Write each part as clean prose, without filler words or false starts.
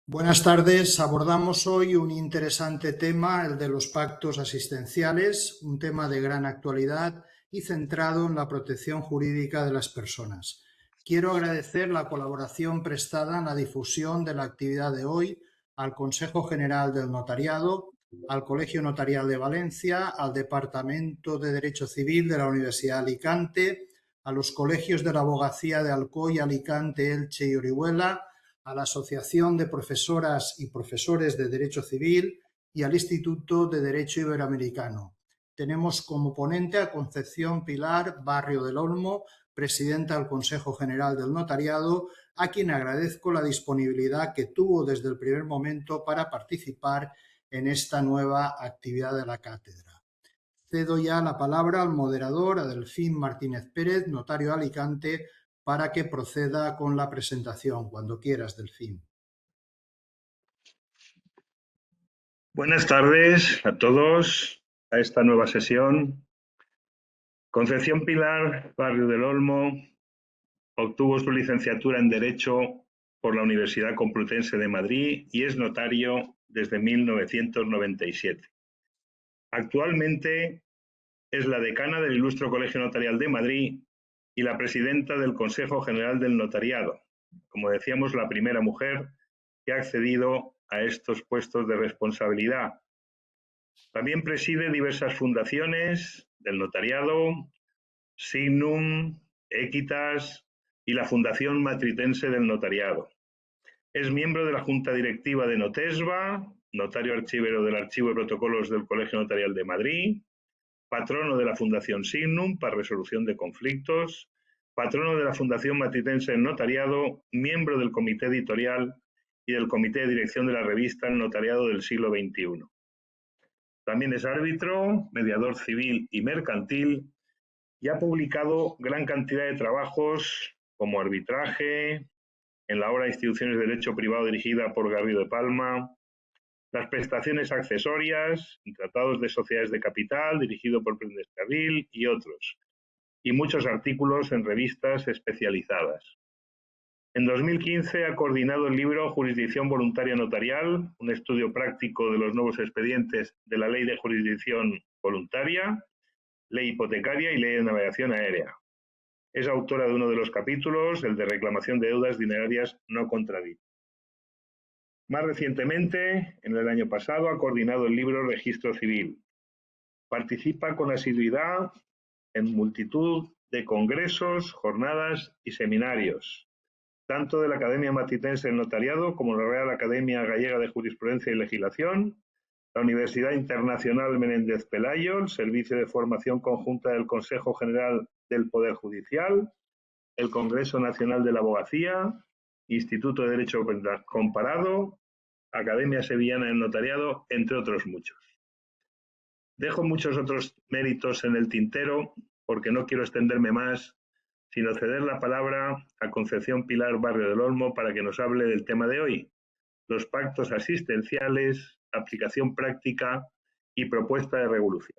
Buenas tardes. Abordamos hoy un interesante tema, el de los pactos asistenciales, un tema de gran actualidad y centrado en la protección jurídica de las personas. Quiero agradecer la colaboración prestada en la difusión de la actividad de hoy al Consejo General del Notariado, al Colegio Notarial de Valencia, al Departamento de Derecho Civil de la Universidad de Alicante, a los colegios de la Abogacía de Alcoy, Alicante, Elche y Orihuela, a la Asociación de Profesoras y Profesores de Derecho Civil y al Instituto de Derecho Iberoamericano. Tenemos como ponente a Concepción Pilar Barrio del Olmo, presidenta del Consejo General del Notariado, a quien agradezco la disponibilidad que tuvo desde el primer momento para participar en esta nueva actividad de la cátedra. Cedo ya la palabra al moderador, a Delfín Martínez Pérez, notario de Alicante, para que proceda con la presentación. Cuando quieras, Delfín. Buenas tardes a todos a esta nueva sesión. Concepción Pilar Barrio del Olmo obtuvo su licenciatura en Derecho por la Universidad Complutense de Madrid y es notario desde 1997. Actualmente es la decana del Ilustre Colegio Notarial de Madrid y la presidenta del Consejo General del Notariado. Como decíamos, la primera mujer que ha accedido a estos puestos de responsabilidad. También preside diversas fundaciones del notariado, Signum, Equitas y la Fundación Matritense del Notariado. Es miembro de la Junta Directiva de Notesba, notario archivero del Archivo de Protocolos del Colegio Notarial de Madrid, patrono de la Fundación Signum para resolución de conflictos, patrono de la Fundación Matritense del Notariado, miembro del Comité Editorial y del Comité de Dirección de la revista El Notariado del siglo XXI. También es árbitro, mediador civil y mercantil y ha publicado gran cantidad de trabajos como arbitraje, en la obra Instituciones de Derecho Privado dirigida por Garrido de Palma, las prestaciones accesorias, tratados de sociedades de capital dirigido por Prendes Carril y otros, y muchos artículos en revistas especializadas. En 2015 ha coordinado el libro Jurisdicción Voluntaria Notarial, un estudio práctico de los nuevos expedientes de la Ley de Jurisdicción Voluntaria, Ley Hipotecaria y Ley de Navegación Aérea. Es autora de uno de los capítulos, el de reclamación de deudas dinerarias no contraditas. Más recientemente, en el año pasado, ha coordinado el libro Registro Civil. Participa con asiduidad en multitud de congresos, jornadas y seminarios, tanto de la Academia Matritense del Notariado como la Real Academia Gallega de Jurisprudencia y Legislación, la Universidad Internacional Menéndez Pelayo, el Servicio de Formación Conjunta del Consejo General del Poder Judicial, el Congreso Nacional de la Abogacía, Instituto de Derecho Comparado, Academia Sevillana del Notariado, entre otros muchos. Dejo muchos otros méritos en el tintero porque no quiero extenderme más, sino ceder la palabra a Concepción Pilar Barrio del Olmo para que nos hable del tema de hoy, los pactos asistenciales, aplicación práctica y propuesta de regulación.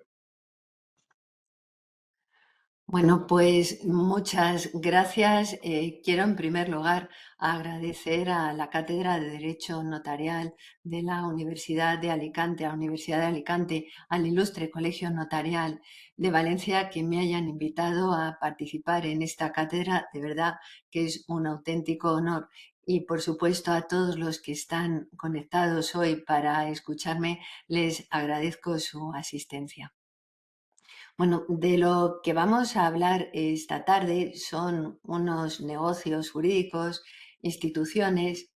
Bueno, pues muchas gracias. Quiero en primer lugar agradecer a la Cátedra de Derecho Notarial de la Universidad de Alicante, a la Universidad de Alicante, al Ilustre Colegio Notarial de Valencia que me hayan invitado a participar en esta cátedra. De verdad que es un auténtico honor. Y por supuesto a todos los que están conectados hoy para escucharme, les agradezco su asistencia. Bueno, de lo que vamos a hablar esta tarde son unos negocios jurídicos, instituciones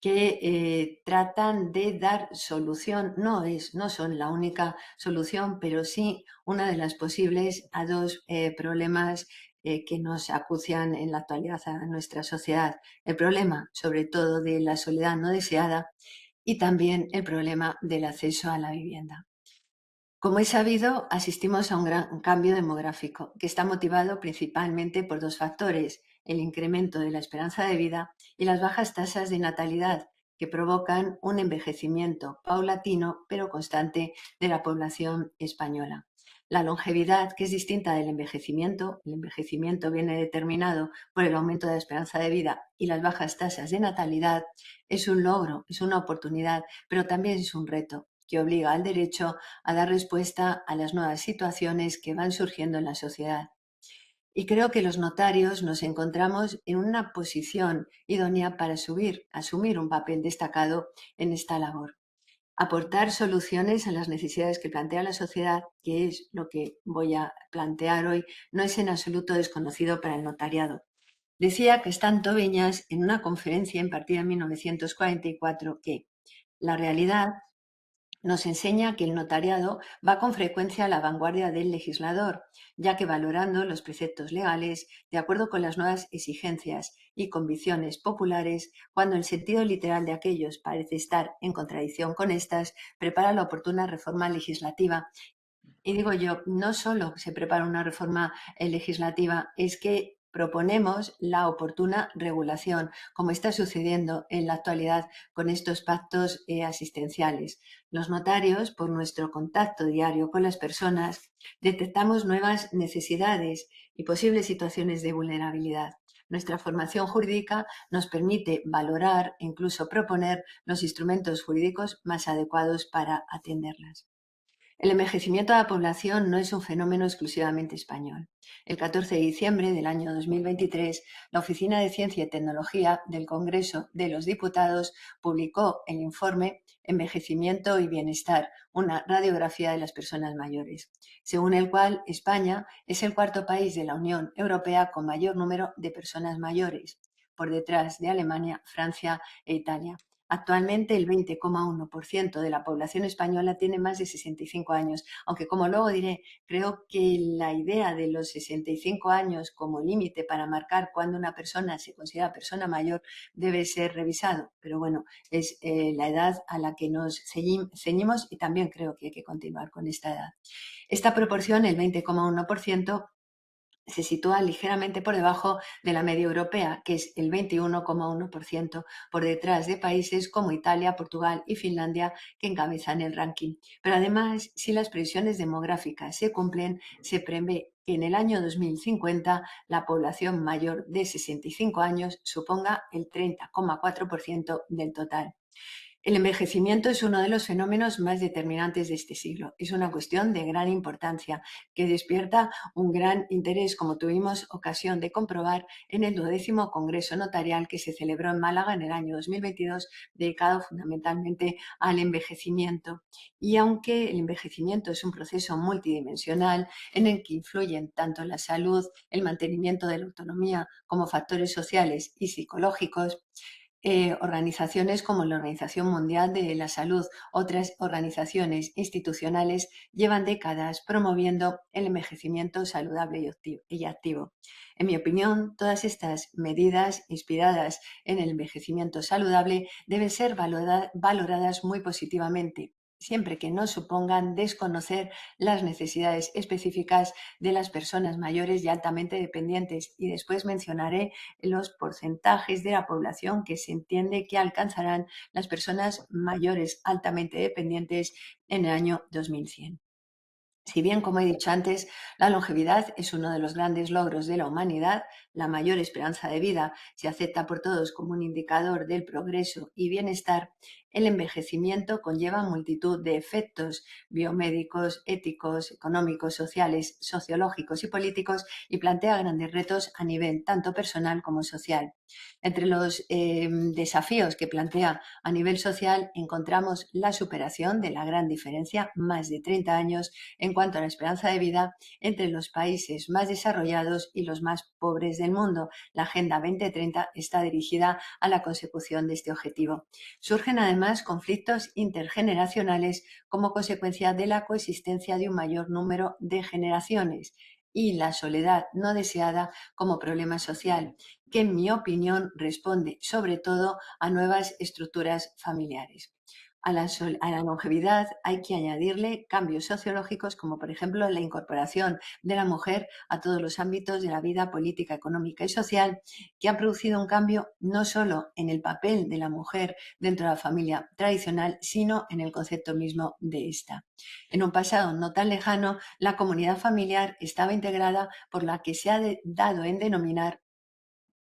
que tratan de dar solución, no son la única solución, pero sí una de las posibles a dos problemas que nos acucian en la actualidad a nuestra sociedad. El problema, sobre todo, de la soledad no deseada y también el problema del acceso a la vivienda. Como es sabido, asistimos a un gran cambio demográfico que está motivado principalmente por dos factores, el incremento de la esperanza de vida y las bajas tasas de natalidad que provocan un envejecimiento paulatino pero constante de la población española. La longevidad, que es distinta del envejecimiento, el envejecimiento viene determinado por el aumento de la esperanza de vida y las bajas tasas de natalidad, es un logro, es una oportunidad, pero también es un reto que obliga al derecho a dar respuesta a las nuevas situaciones que van surgiendo en la sociedad. Y creo que los notarios nos encontramos en una posición idónea para asumir un papel destacado en esta labor. Aportar soluciones a las necesidades que plantea la sociedad, que es lo que voy a plantear hoy, no es en absoluto desconocido para el notariado. Decía Castán Tobeñas en una conferencia impartida en 1944 que la realidad nos enseña que el notariado va con frecuencia a la vanguardia del legislador, ya que valorando los preceptos legales de acuerdo con las nuevas exigencias y convicciones populares, cuando el sentido literal de aquellos parece estar en contradicción con estas, prepara la oportuna reforma legislativa. Y digo yo, no solo se prepara una reforma legislativa, es que proponemos la oportuna regulación, como está sucediendo en la actualidad con estos pactos asistenciales. Los notarios, por nuestro contacto diario con las personas, detectamos nuevas necesidades y posibles situaciones de vulnerabilidad. Nuestra formación jurídica nos permite valorar e incluso proponer los instrumentos jurídicos más adecuados para atenderlas. El envejecimiento de la población no es un fenómeno exclusivamente español. El 14 de diciembre del año 2023, la Oficina de Ciencia y Tecnología del Congreso de los Diputados publicó el informe Envejecimiento y Bienestar, una radiografía de las personas mayores, según el cual España es el cuarto país de la Unión Europea con mayor número de personas mayores, por detrás de Alemania, Francia e Italia. Actualmente el 20,1% de la población española tiene más de 65 años, aunque como luego diré, creo que la idea de los 65 años como límite para marcar cuándo una persona se considera persona mayor debe ser revisado, pero bueno, es la edad a la que nos ceñimos y también creo que hay que continuar con esta edad. Esta proporción, el 20,1%, se sitúa ligeramente por debajo de la media europea, que es el 21,1%, por detrás de países como Italia, Portugal y Finlandia, que encabezan el ranking. Pero además, si las previsiones demográficas se cumplen, se prevé que en el año 2050 la población mayor de 65 años suponga el 30,4% del total. El envejecimiento es uno de los fenómenos más determinantes de este siglo. Es una cuestión de gran importancia que despierta un gran interés, como tuvimos ocasión de comprobar en el 12º Congreso Notarial que se celebró en Málaga en el año 2022, dedicado fundamentalmente al envejecimiento. Y aunque el envejecimiento es un proceso multidimensional en el que influyen tanto la salud, el mantenimiento de la autonomía como factores sociales y psicológicos, organizaciones como la Organización Mundial de la Salud, otras organizaciones institucionales llevan décadas promoviendo el envejecimiento saludable y activo. En mi opinión, todas estas medidas inspiradas en el envejecimiento saludable deben ser valoradas muy positivamente, siempre que no supongan desconocer las necesidades específicas de las personas mayores y altamente dependientes. Y después mencionaré los porcentajes de la población que se entiende que alcanzarán las personas mayores altamente dependientes en el año 2100. Si bien, como he dicho antes, la longevidad es uno de los grandes logros de la humanidad, la mayor esperanza de vida se acepta por todos como un indicador del progreso y bienestar, el envejecimiento conlleva multitud de efectos biomédicos, éticos, económicos, sociales, sociológicos y políticos y plantea grandes retos a nivel tanto personal como social. Entre los desafíos que plantea a nivel social encontramos la superación de la gran diferencia, más de 30 años, en cuanto a la esperanza de vida entre los países más desarrollados y los más pobres del mundo. La Agenda 2030 está dirigida a la consecución de este objetivo. Surgen además conflictos intergeneracionales como consecuencia de la coexistencia de un mayor número de generaciones y la soledad no deseada como problema social, que en mi opinión responde sobre todo a nuevas estructuras familiares. A la longevidad hay que añadirle cambios sociológicos como, por ejemplo, la incorporación de la mujer a todos los ámbitos de la vida política, económica y social, que han producido un cambio no solo en el papel de la mujer dentro de la familia tradicional, sino en el concepto mismo de esta. En un pasado no tan lejano, la comunidad familiar estaba integrada por la que se ha dado en denominar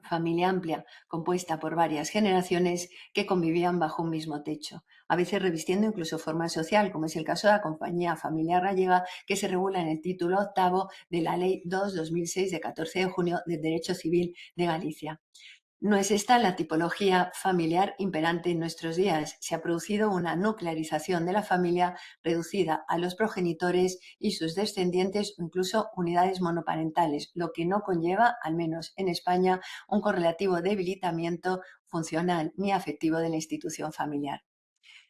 familia amplia, compuesta por varias generaciones que convivían bajo un mismo techo, a veces revistiendo incluso forma social, como es el caso de la Compañía Familiar Gallega, que se regula en el título octavo de la Ley 2/2006 de 14 de junio del Derecho Civil de Galicia. No es esta la tipología familiar imperante en nuestros días. Se ha producido una nuclearización de la familia reducida a los progenitores y sus descendientes o incluso unidades monoparentales, lo que no conlleva, al menos en España, un correlativo debilitamiento funcional ni afectivo de la institución familiar.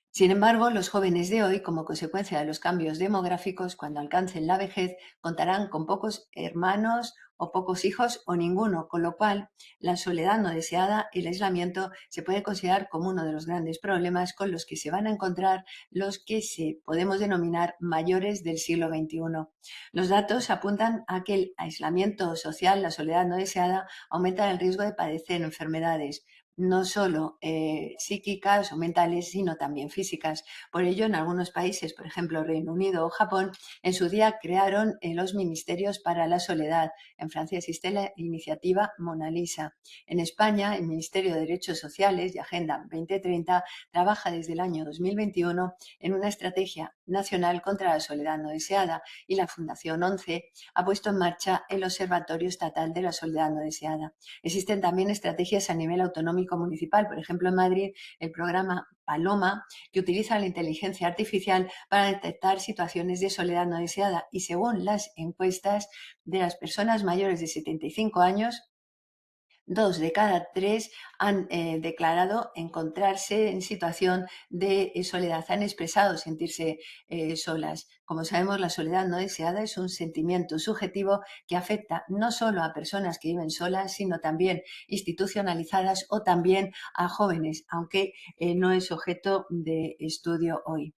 Sin embargo, los jóvenes de hoy, como consecuencia de los cambios demográficos, cuando alcancen la vejez, contarán con pocos hermanos o pocos hijos o ninguno, con lo cual la soledad no deseada y el aislamiento se puede considerar como uno de los grandes problemas con los que se van a encontrar los que podemos denominar mayores del siglo XXI. Los datos apuntan a que el aislamiento social, la soledad no deseada, aumenta el riesgo de padecer enfermedades no solo psíquicas o mentales, sino también físicas. Por ello, en algunos países, por ejemplo Reino Unido o Japón, en su día crearon los ministerios para la soledad. En Francia existe la iniciativa Mona Lisa. En España, el Ministerio de Derechos Sociales y Agenda 2030 trabaja desde el año 2021 en una estrategia nacional contra la soledad no deseada y la Fundación 11 ha puesto en marcha el Observatorio Estatal de la Soledad no deseada. Existen también estrategias a nivel autonómico municipal, por ejemplo en Madrid el programa Paloma, que utiliza la inteligencia artificial para detectar situaciones de soledad no deseada y según las encuestas de las personas mayores de 75 años, 2 de cada 3 han declarado encontrarse en situación de soledad, han expresado sentirse solas. Como sabemos, la soledad no deseada es un sentimiento subjetivo que afecta no solo a personas que viven solas, sino también institucionalizadas o también a jóvenes, aunque no es objeto de estudio hoy.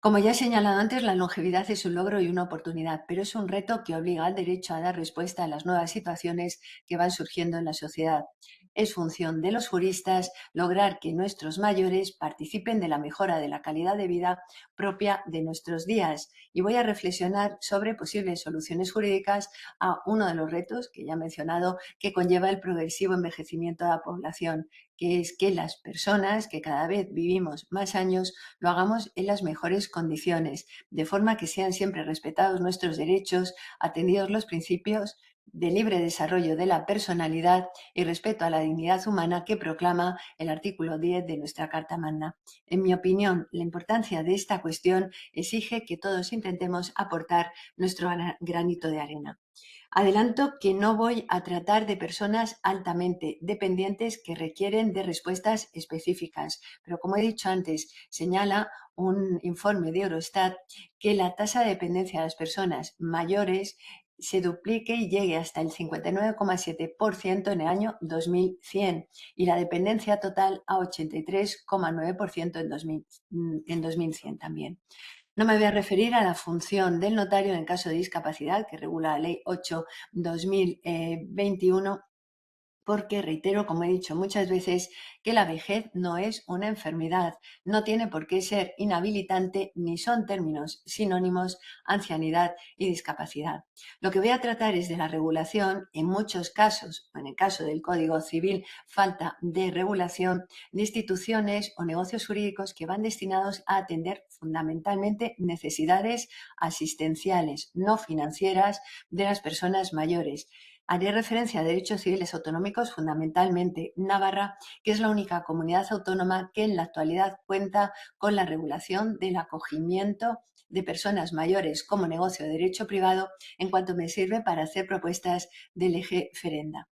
Como ya he señalado antes, la longevidad es un logro y una oportunidad, pero es un reto que obliga al derecho a dar respuesta a las nuevas situaciones que van surgiendo en la sociedad. Es función de los juristas lograr que nuestros mayores participen de la mejora de la calidad de vida propia de nuestros días. Y voy a reflexionar sobre posibles soluciones jurídicas a uno de los retos que ya he mencionado que conlleva el progresivo envejecimiento de la población, que es que las personas que cada vez vivimos más años lo hagamos en las mejores condiciones, de forma que sean siempre respetados nuestros derechos, atendidos los principios de libre desarrollo de la personalidad y respeto a la dignidad humana que proclama el artículo 10 de nuestra Carta Magna. En mi opinión, la importancia de esta cuestión exige que todos intentemos aportar nuestro granito de arena. Adelanto que no voy a tratar de personas altamente dependientes que requieren de respuestas específicas, pero como he dicho antes, señala un informe de Eurostat que la tasa de dependencia de las personas mayores se duplique y llegue hasta el 59,7% en el año 2100 y la dependencia total a 83,9% en 2100 también. No me voy a referir a la función del notario en caso de discapacidad que regula la Ley 8/2021 porque reitero, como he dicho muchas veces, que la vejez no es una enfermedad, no tiene por qué ser inhabilitante ni son términos sinónimos ancianidad y discapacidad. Lo que voy a tratar es de la regulación, en muchos casos, en el caso del Código Civil, falta de regulación de instituciones o negocios jurídicos que van destinados a atender fundamentalmente necesidades asistenciales, no financieras, de las personas mayores. Haré referencia a derechos civiles autonómicos, fundamentalmente Navarra, que es la única comunidad autónoma que en la actualidad cuenta con la regulación del acogimiento de personas mayores como negocio de derecho privado, en cuanto me sirve para hacer propuestas de lege ferenda.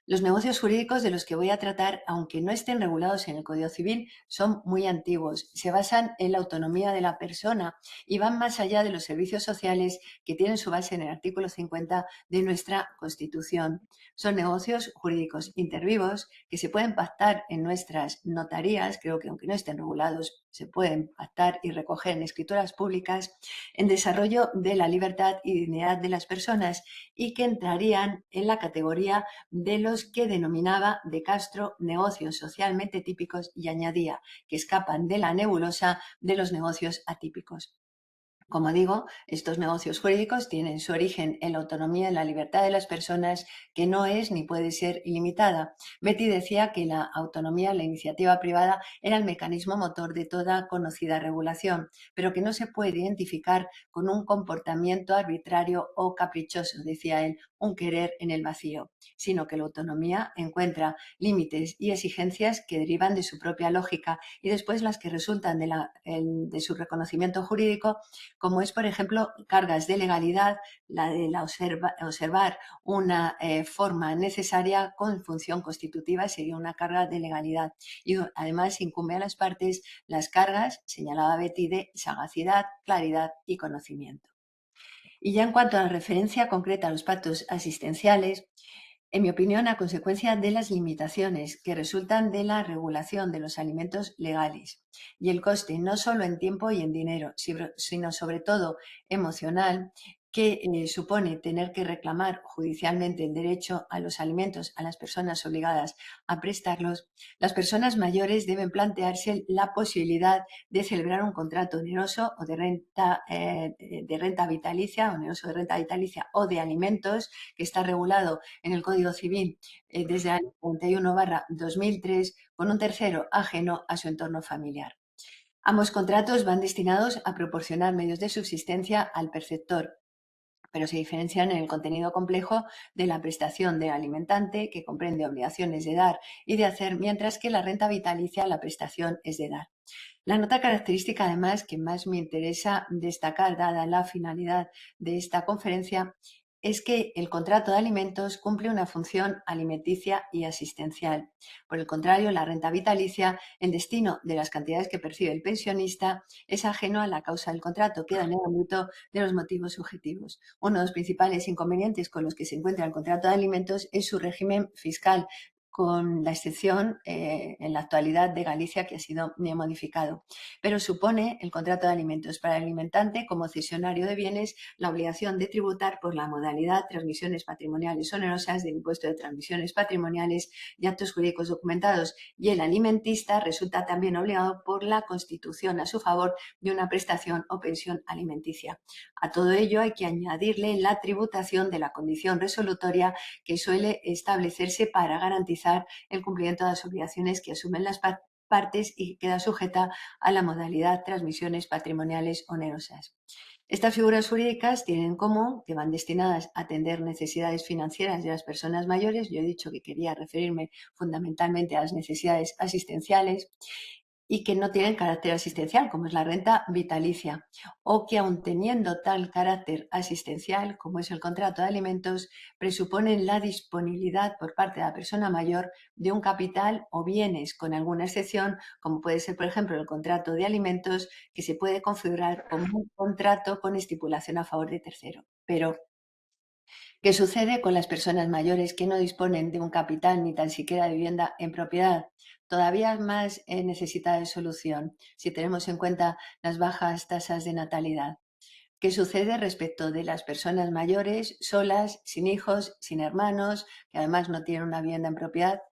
Los negocios jurídicos de los que voy a tratar, aunque no estén regulados en el Código Civil, son muy antiguos. Se basan en la autonomía de la persona y van más allá de los servicios sociales que tienen su base en el artículo 50 de nuestra Constitución. Son negocios jurídicos intervivos que se pueden pactar en nuestras notarías, creo que aunque no estén regulados, se pueden pactar y recoger en escrituras públicas, en desarrollo de la libertad y dignidad de las personas y que entrarían en la categoría de los que denominaba De Castro negocios socialmente típicos y añadía que escapan de la nebulosa de los negocios atípicos. Como digo, estos negocios jurídicos tienen su origen en la autonomía y la libertad de las personas, que no es ni puede ser ilimitada. Betty decía que la autonomía, la iniciativa privada, era el mecanismo motor de toda conocida regulación, pero que no se puede identificar con un comportamiento arbitrario o caprichoso, decía él, un querer en el vacío, sino que la autonomía encuentra límites y exigencias que derivan de su propia lógica y después las que resultan de su reconocimiento jurídico, como es, por ejemplo, cargas de legalidad, la de observar una forma necesaria con función constitutiva sería una carga de legalidad. Y además incumbe a las partes las cargas, señalaba Betty, de sagacidad, claridad y conocimiento. Y ya en cuanto a la referencia concreta a los pactos asistenciales, en mi opinión, a consecuencia de las limitaciones que resultan de la regulación de los alimentos legales y el coste no solo en tiempo y en dinero, sino sobre todo emocional, que supone tener que reclamar judicialmente el derecho a los alimentos a las personas obligadas a prestarlos, las personas mayores deben plantearse la posibilidad de celebrar un contrato oneroso o de renta vitalicia, oneroso de renta vitalicia o de alimentos, que está regulado en el Código Civil desde el año 41/2003, con un tercero ajeno a su entorno familiar. Ambos contratos van destinados a proporcionar medios de subsistencia al perceptor, pero se diferencian en el contenido complejo de la prestación del alimentante, que comprende obligaciones de dar y de hacer, mientras que la renta vitalicia, la prestación es de dar. La nota característica, además, que más me interesa destacar, dada la finalidad de esta conferencia, es que el contrato de alimentos cumple una función alimenticia y asistencial. Por el contrario, la renta vitalicia, el destino de las cantidades que percibe el pensionista, es ajeno a la causa del contrato, queda en el ámbito de los motivos subjetivos. Uno de los principales inconvenientes con los que se encuentra el contrato de alimentos es su régimen fiscal, con la excepción en la actualidad de Galicia, que ha sido modificado. Pero supone el contrato de alimentos para el alimentante, como cesionario de bienes, la obligación de tributar por la modalidad transmisiones patrimoniales onerosas del impuesto de transmisiones patrimoniales y actos jurídicos documentados, y el alimentista resulta también obligado por la Constitución a su favor de una prestación o pensión alimenticia. A todo ello hay que añadirle la tributación de la condición resolutoria, que suele establecerse para garantizar el cumplimiento de las obligaciones que asumen las partes y que queda sujeta a la modalidad transmisiones patrimoniales onerosas. Estas figuras jurídicas tienen en común que van destinadas a atender necesidades financieras de las personas mayores. Yo he dicho que quería referirme fundamentalmente a las necesidades asistenciales, y que no tienen carácter asistencial, como es la renta vitalicia, o que aun teniendo tal carácter asistencial, como es el contrato de alimentos, presuponen la disponibilidad por parte de la persona mayor de un capital o bienes, con alguna excepción, como puede ser, por ejemplo, el contrato de alimentos, que se puede configurar como un contrato con estipulación a favor de tercero. Pero ¿qué sucede con las personas mayores que no disponen de un capital ni tan siquiera de vivienda en propiedad? Todavía más necesita de solución si tenemos en cuenta las bajas tasas de natalidad. ¿Qué sucede respecto de las personas mayores, solas, sin hijos, sin hermanos, que además no tienen una vivienda en propiedad?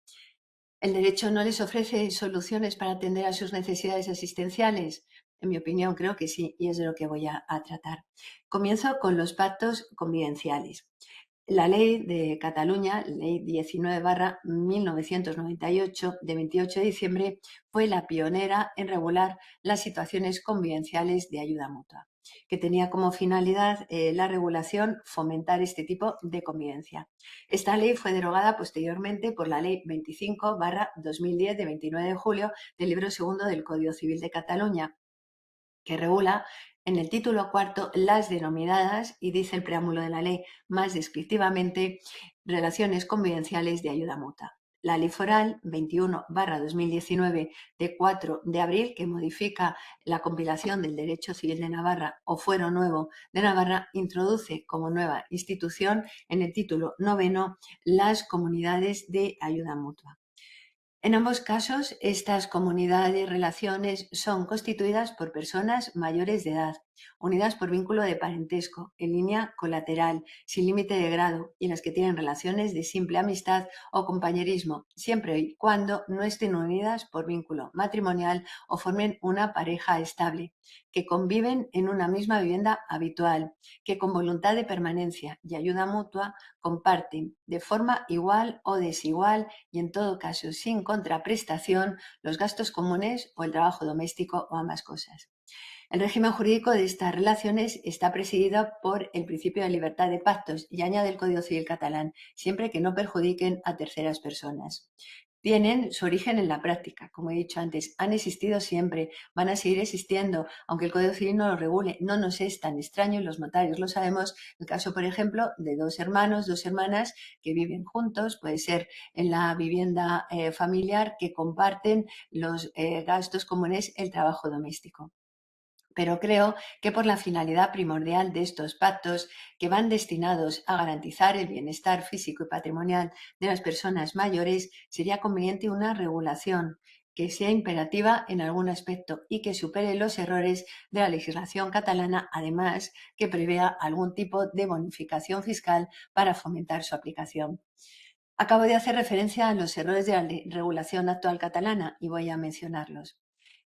¿El derecho no les ofrece soluciones para atender a sus necesidades asistenciales? En mi opinión, creo que sí, y es de lo que voy a tratar. Comienzo con los pactos convivenciales. La ley de Cataluña, ley 19/1998, de 28 de diciembre, fue la pionera en regular las situaciones convivenciales de ayuda mutua, que tenía como finalidad la regulación, fomentar este tipo de convivencia. Esta ley fue derogada posteriormente por la ley 25/2010, de 29 de julio, del libro segundo del Código Civil de Cataluña, que regula En el título cuarto, las denominadas, y dice el preámbulo de la ley más descriptivamente, relaciones convivenciales de ayuda mutua. La Ley Foral 21/2019 de 4 de abril, que modifica la compilación del Derecho Civil de Navarra o Fuero Nuevo de Navarra, introduce como nueva institución en el título noveno las comunidades de ayuda mutua. En ambos casos, estas comunidades relaciones son constituidas por personas mayores de edad, unidas por vínculo de parentesco, en línea colateral, sin límite de grado, y en las que tienen relaciones de simple amistad o compañerismo, siempre y cuando no estén unidas por vínculo matrimonial o formen una pareja estable, que conviven en una misma vivienda habitual, que con voluntad de permanencia y ayuda mutua comparten de forma igual o desigual y en todo caso sin contraprestación los gastos comunes o el trabajo doméstico o ambas cosas. El régimen jurídico de estas relaciones está presidido por el principio de libertad de pactos y añade el Código Civil catalán, siempre que no perjudiquen a terceras personas. Tienen su origen en la práctica, como he dicho antes, han existido siempre, van a seguir existiendo, aunque el Código Civil no lo regule, no nos es tan extraño y los notarios lo sabemos. El caso, por ejemplo, de dos hermanos, dos hermanas que viven juntos, puede ser en la vivienda familiar, que comparten los gastos comunes, el trabajo doméstico. Pero creo que por la finalidad primordial de estos pactos, que van destinados a garantizar el bienestar físico y patrimonial de las personas mayores, sería conveniente una regulación que sea imperativa en algún aspecto y que supere los errores de la legislación catalana, además que prevea algún tipo de bonificación fiscal para fomentar su aplicación. Acabo de hacer referencia a los errores de la regulación actual catalana y voy a mencionarlos.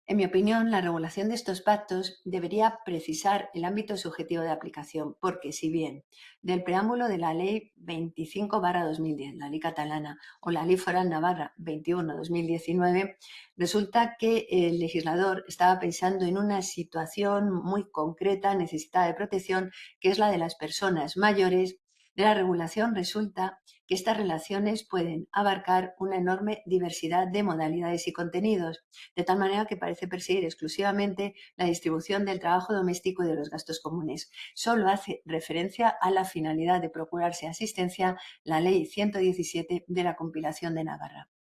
En mi opinión, la regulación de estos pactos debería precisar el ámbito subjetivo de aplicación, porque si bien del preámbulo de la Ley 25/2010, la Ley catalana, o la Ley Foral Navarra 21/2019, resulta que el legislador estaba pensando en una situación muy concreta, necesitada de protección, que es la de las personas mayores. De la regulación resulta que estas relaciones pueden abarcar una enorme diversidad de modalidades y contenidos, de tal manera que parece perseguir exclusivamente la distribución del trabajo doméstico y de los gastos comunes. Solo hace referencia a la finalidad de procurarse asistencia la Ley 117 de la compilación de Navarra.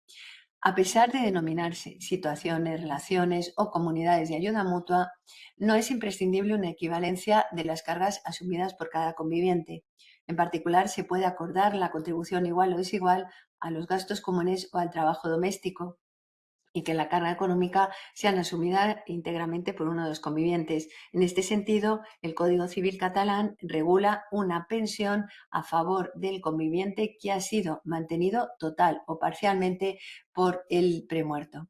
A pesar de denominarse situaciones, relaciones o comunidades de ayuda mutua, no es imprescindible una equivalencia de las cargas asumidas por cada conviviente. En particular, se puede acordar la contribución igual o desigual a los gastos comunes o al trabajo doméstico, y que la carga económica sean asumida íntegramente por uno de los convivientes. En este sentido, el Código Civil catalán regula una pensión a favor del conviviente que ha sido mantenido total o parcialmente por el premuerto.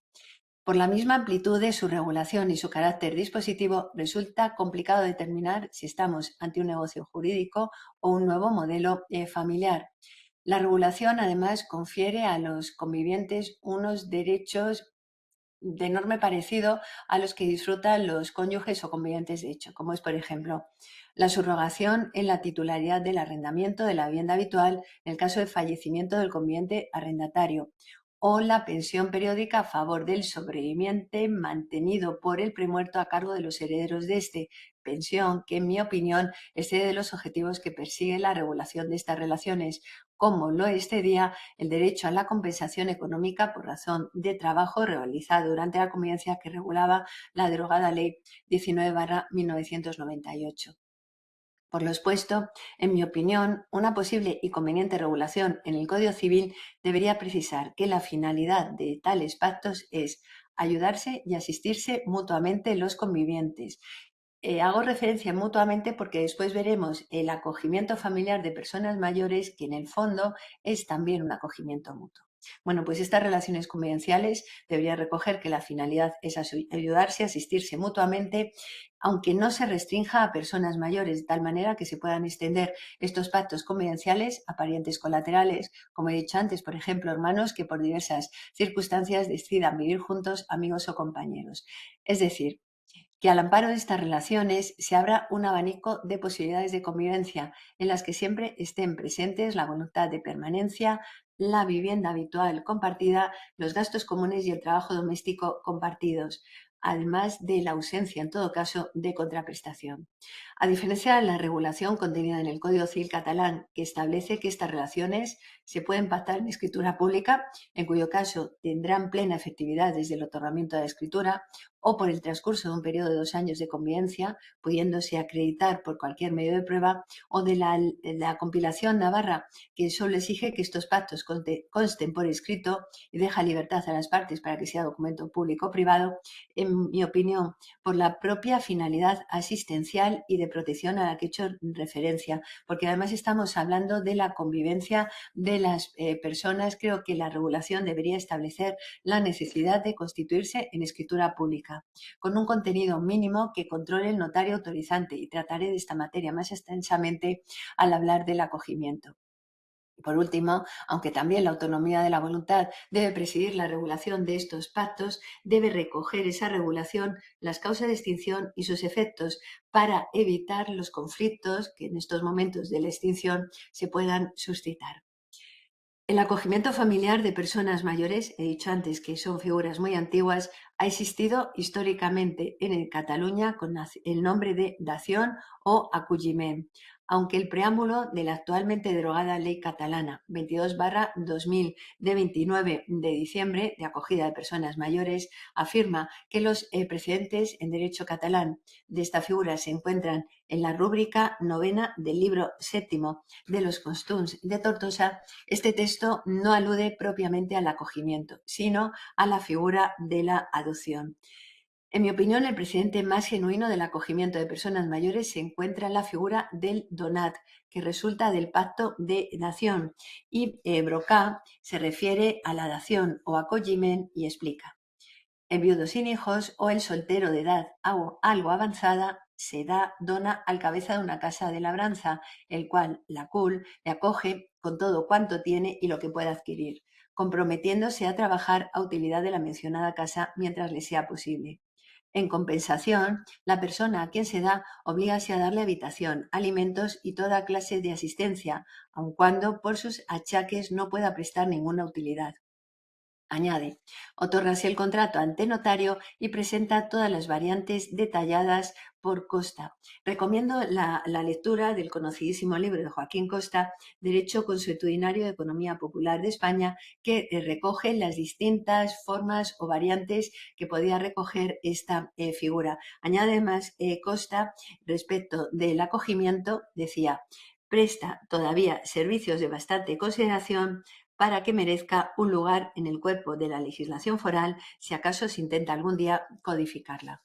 Por la misma amplitud de su regulación y su carácter dispositivo, resulta complicado determinar si estamos ante un negocio jurídico o un nuevo modelo familiar. La regulación, además, confiere a los convivientes unos derechos de enorme parecido a los que disfrutan los cónyuges o convivientes de hecho, como es, por ejemplo, la subrogación en la titularidad del arrendamiento de la vivienda habitual en el caso de fallecimiento del conviviente arrendatario, o la pensión periódica a favor del sobreviviente mantenido por el premuerto a cargo de los herederos de este, pensión que, en mi opinión, excede de los objetivos que persigue la regulación de estas relaciones, como lo excedía el derecho a la compensación económica por razón de trabajo realizado durante la convivencia que regulaba la derogada Ley 19/1998. Por lo expuesto, en mi opinión, una posible y conveniente regulación en el Código Civil debería precisar que la finalidad de tales pactos es ayudarse y asistirse mutuamente los convivientes. Hago referencia mutuamente porque después veremos el acogimiento familiar de personas mayores, que en el fondo es también un acogimiento mutuo. Bueno, pues estas relaciones convivenciales deberían recoger que la finalidad es ayudarse, asistirse mutuamente, aunque no se restrinja a personas mayores, de tal manera que se puedan extender estos pactos convivenciales a parientes colaterales, como he dicho antes, por ejemplo, hermanos que por diversas circunstancias decidan vivir juntos, amigos o compañeros. Es decir, que al amparo de estas relaciones se abra un abanico de posibilidades de convivencia en las que siempre estén presentes la voluntad de permanencia, la vivienda habitual compartida, los gastos comunes y el trabajo doméstico compartidos. además de la ausencia, en todo caso, de contraprestación. A diferencia de la regulación contenida en el Código Civil catalán, que establece que estas relaciones se pueden pactar en escritura pública, en cuyo caso tendrán plena efectividad desde el otorgamiento de la escritura o por el transcurso de un periodo de 2 años de convivencia, pudiéndose acreditar por cualquier medio de prueba, o de la compilación navarra, que solo exige que estos pactos consten por escrito y deja libertad a las partes para que sea documento público o privado, en mi opinión, por la propia finalidad asistencial y de protección a la que he hecho referencia, porque además estamos hablando de la convivencia de las personas. Creo que la regulación debería establecer la necesidad de constituirse en escritura pública, con un contenido mínimo que controle el notario autorizante, y trataré de esta materia más extensamente al hablar del acogimiento. Por último, aunque también la autonomía de la voluntad debe presidir la regulación de estos pactos, debe recoger esa regulación las causas de extinción y sus efectos para evitar los conflictos que en estos momentos de la extinción se puedan suscitar. El acogimiento familiar de personas mayores, he dicho antes que son figuras muy antiguas, ha existido históricamente en Cataluña con el nombre de dación o acolliment, aunque el preámbulo de la actualmente derogada Ley Catalana 22/2000 de 29 de diciembre de acogida de personas mayores afirma que los precedentes en derecho catalán de esta figura se encuentran en la rúbrica 9ª del libro 7º de los Costums de Tortosa. Este texto no alude propiamente al acogimiento, sino a la figura de la adopción. En mi opinión, el precedente más genuino del acogimiento de personas mayores se encuentra en la figura del donat, que resulta del pacto de dación, y Brocà se refiere a la dación o acolliment y explica: el viudo sin hijos o el soltero de edad algo avanzada se dona al cabeza de una casa de labranza, el cual, la CUL, le acoge con todo cuanto tiene y lo que pueda adquirir, comprometiéndose a trabajar a utilidad de la mencionada casa mientras le sea posible. En compensación, la persona a quien se da obligase a darle habitación, alimentos y toda clase de asistencia, aun cuando por sus achaques no pueda prestar ninguna utilidad. Añade, otórgase el contrato ante notario y presenta todas las variantes detalladas por Costa. Recomiendo la lectura del conocidísimo libro de Joaquín Costa, Derecho Consuetudinario de Economía Popular de España, que recoge las distintas formas o variantes que podía recoger esta figura. Añade además Costa, respecto del acogimiento, decía: presta todavía servicios de bastante consideración para que merezca un lugar en el cuerpo de la legislación foral, si acaso se intenta algún día codificarla.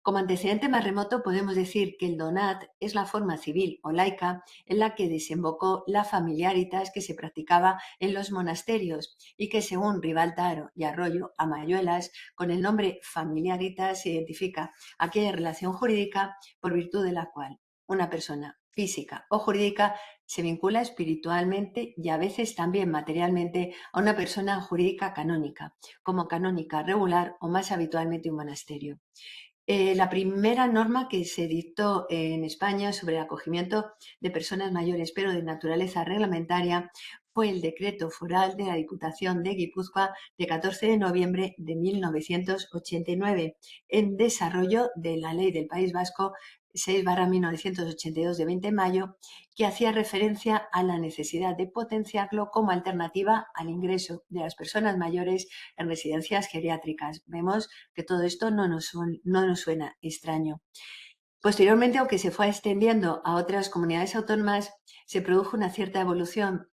Como antecedente más remoto, podemos decir que el donat es la forma civil o laica en la que desembocó la familiaritas que se practicaba en los monasterios y que, según Ribalta y Arroyo a Mayuelas, con el nombre familiaritas se identifica aquella relación jurídica por virtud de la cual una persona física o jurídica se vincula espiritualmente y a veces también materialmente a una persona jurídica canónica, como canónica regular o más habitualmente un monasterio. La primera norma que se dictó en España sobre el acogimiento de personas mayores, pero de naturaleza reglamentaria, fue el decreto foral de la Diputación de Guipúzcoa de 14 de noviembre de 1989, en desarrollo de la Ley del País Vasco 6/1982 de 20 de mayo, que hacía referencia a la necesidad de potenciarlo como alternativa al ingreso de las personas mayores en residencias geriátricas. Vemos que todo esto no nos suena extraño. Posteriormente, aunque se fue extendiendo a otras comunidades autónomas, se produjo una cierta evolución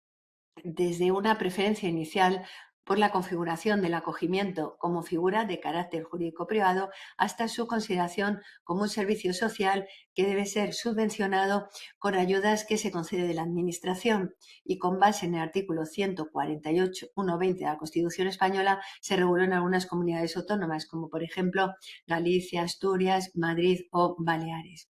desde una preferencia inicial por la configuración del acogimiento como figura de carácter jurídico privado hasta su consideración como un servicio social que debe ser subvencionado con ayudas que se concede de la Administración, y con base en el artículo 148.1.20 de la Constitución española se reguló en algunas comunidades autónomas, como por ejemplo Galicia, Asturias, Madrid o Baleares.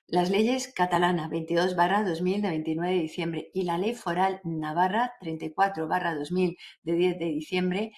Las leyes catalana 22/2000 de 29 de diciembre y la ley foral navarra 34/2000 de 10 de diciembre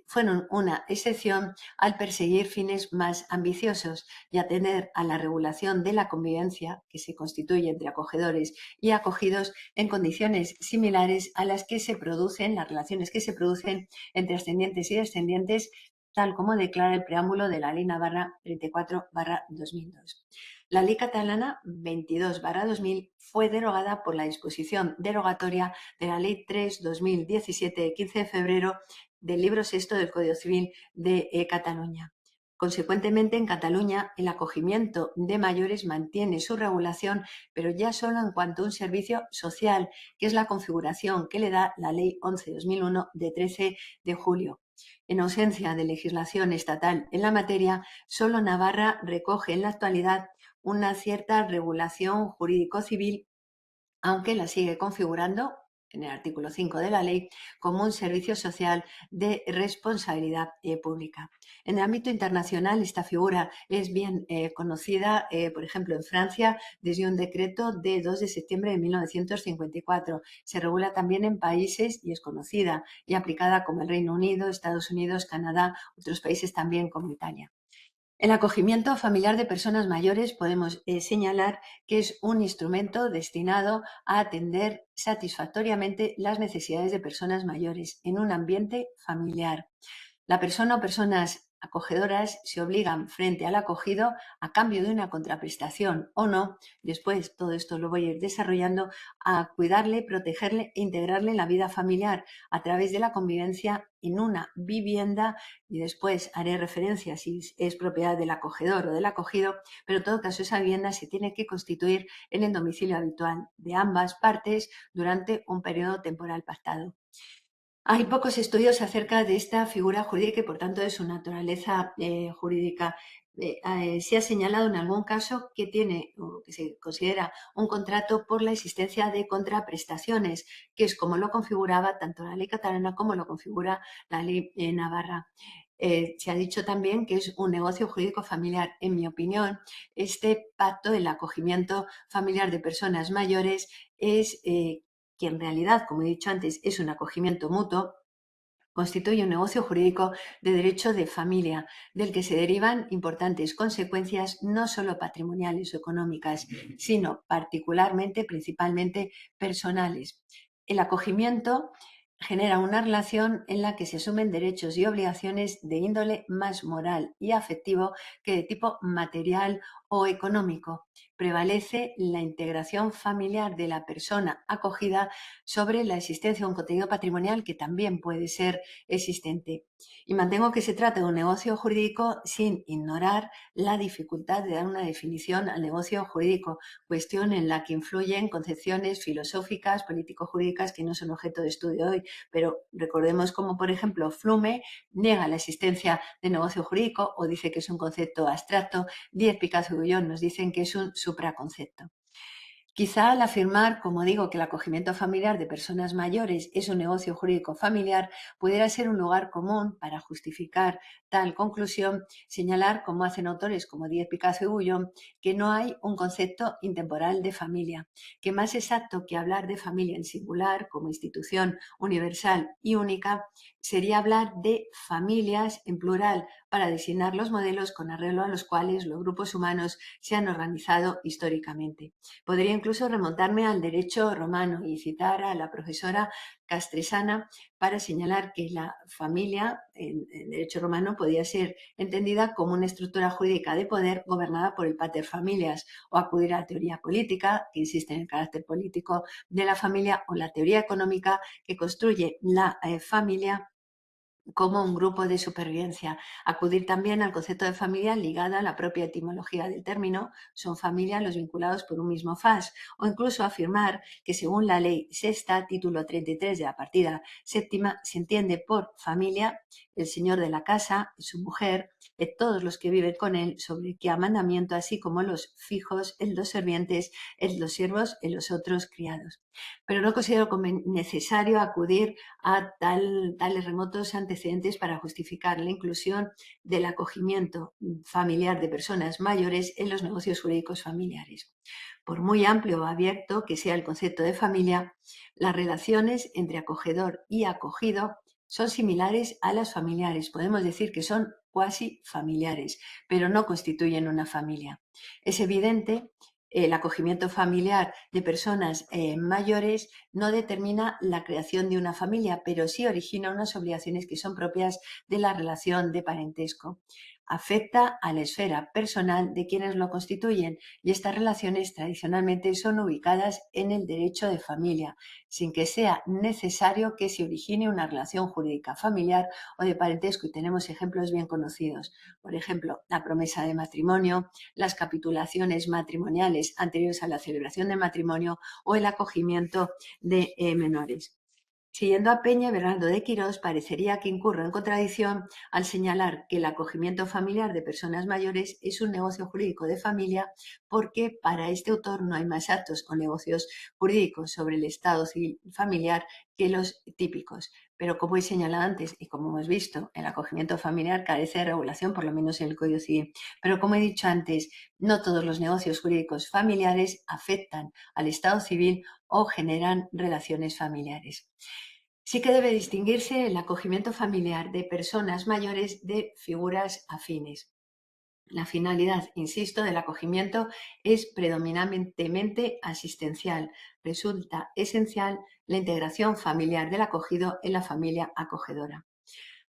fueron una excepción al perseguir fines más ambiciosos y atender a la regulación de la convivencia que se constituye entre acogedores y acogidos en condiciones similares a las que se producen, las relaciones que se producen entre ascendientes y descendientes tal como declara el preámbulo de la Ley Navarra 34/2002. La Ley Catalana 22/2000 fue derogada por la disposición derogatoria de la Ley 3/2017 de 15 de febrero del libro sexto del Código Civil de Cataluña. Consecuentemente, en Cataluña, el acogimiento de mayores mantiene su regulación, pero ya solo en cuanto a un servicio social, que es la configuración que le da la Ley 11/2001 de 13 de julio. En ausencia de legislación estatal en la materia, solo Navarra recoge en la actualidad una cierta regulación jurídico-civil, aunque la sigue configurando en el artículo 5 de la ley como un servicio social de responsabilidad pública. En el ámbito internacional, esta figura es bien conocida, por ejemplo, en Francia, desde un decreto de 2 de septiembre de 1954. Se regula también en países y es conocida y aplicada como el Reino Unido, Estados Unidos, Canadá, otros países también como Italia. El acogimiento familiar de personas mayores podemos señalar que es un instrumento destinado a atender satisfactoriamente las necesidades de personas mayores en un ambiente familiar. La persona o personas acogedoras se obligan frente al acogido a cambio de una contraprestación o no, después todo esto lo voy a ir desarrollando, a cuidarle, protegerle e integrarle en la vida familiar a través de la convivencia en una vivienda, y después haré referencia si es propiedad del acogedor o del acogido, pero en todo caso esa vivienda se tiene que constituir en el domicilio habitual de ambas partes durante un periodo temporal pactado. Hay pocos estudios acerca de esta figura jurídica y, por tanto, de su naturaleza jurídica. Se ha señalado en algún caso que tiene o que se considera un contrato por la existencia de contraprestaciones, que es como lo configuraba tanto la ley catalana como lo configura la ley navarra. Se ha dicho también que es un negocio jurídico familiar. En mi opinión, este pacto, el acogimiento familiar de personas mayores, es que en realidad, como he dicho antes, es un acogimiento mutuo, constituye un negocio jurídico de derecho de familia, del que se derivan importantes consecuencias no solo patrimoniales o económicas, sino particularmente, principalmente, personales. El acogimiento genera una relación en la que se asumen derechos y obligaciones de índole más moral y afectivo que de tipo material o económico. Prevalece la integración familiar de la persona acogida sobre la existencia de un contenido patrimonial que también puede ser existente. Y mantengo que se trata de un negocio jurídico sin ignorar la dificultad de dar una definición al negocio jurídico, cuestión en la que influyen concepciones filosóficas, político-jurídicas que no son objeto de estudio hoy, pero recordemos como, por ejemplo, Flume niega la existencia de negocio jurídico o dice que es un concepto abstracto. Díez Picazo y Gullón nos dicen que es un supraconcepto. Quizá al afirmar, como digo, que el acogimiento familiar de personas mayores es un negocio jurídico familiar, pudiera ser un lugar común para justificar tal conclusión, señalar, como hacen autores como Díez Picazo y Gullón, que no hay un concepto intemporal de familia, que más exacto que hablar de familia en singular como institución universal y única, sería hablar de familias en plural para designar los modelos con arreglo a los cuales los grupos humanos se han organizado históricamente. Podría incluso remontarme al derecho romano y citar a la profesora Castresana para señalar que la familia en derecho romano podía ser entendida como una estructura jurídica de poder gobernada por el pater familias, o acudir a la teoría política, que insiste en el carácter político de la familia, o la teoría económica, que construye la familia como un grupo de supervivencia. Acudir también al concepto de familia ligada a la propia etimología del término, son familia los vinculados por un mismo faz, o incluso afirmar que según la ley sexta, título 33 de la partida séptima, se entiende por familia el señor de la casa, su mujer, todos los que viven con él, sobre que a mandamiento, así como los fijos, los servientes, los siervos, los otros criados. Pero no considero necesario acudir a tales remotos antecedentes para justificar la inclusión del acogimiento familiar de personas mayores en los negocios jurídicos familiares. Por muy amplio o abierto que sea el concepto de familia, las relaciones entre acogedor y acogido son similares a las familiares. Podemos decir que son cuasi familiares, pero no constituyen una familia. Es evidente El acogimiento familiar de personas mayores no determina la creación de una familia, pero sí origina unas obligaciones que son propias de la relación de parentesco. Afecta a la esfera personal de quienes lo constituyen y estas relaciones tradicionalmente son ubicadas en el derecho de familia, sin que sea necesario que se origine una relación jurídica familiar o de parentesco, y tenemos ejemplos bien conocidos. Por ejemplo, la promesa de matrimonio, las capitulaciones matrimoniales anteriores a la celebración del matrimonio o el acogimiento de menores. Siguiendo a Peña y Bernardo de Quirós, parecería que incurre en contradicción al señalar que el acogimiento familiar de personas mayores es un negocio jurídico de familia, porque para este autor no hay más actos o negocios jurídicos sobre el estado civil familiar que los típicos. Pero como he señalado antes y como hemos visto, el acogimiento familiar carece de regulación, por lo menos en el Código Civil. Pero como he dicho antes, no todos los negocios jurídicos familiares afectan al estado civil o generan relaciones familiares. Sí que debe distinguirse el acogimiento familiar de personas mayores de figuras afines. La finalidad, insisto, del acogimiento es predominantemente asistencial. Resulta esencial la integración familiar del acogido en la familia acogedora.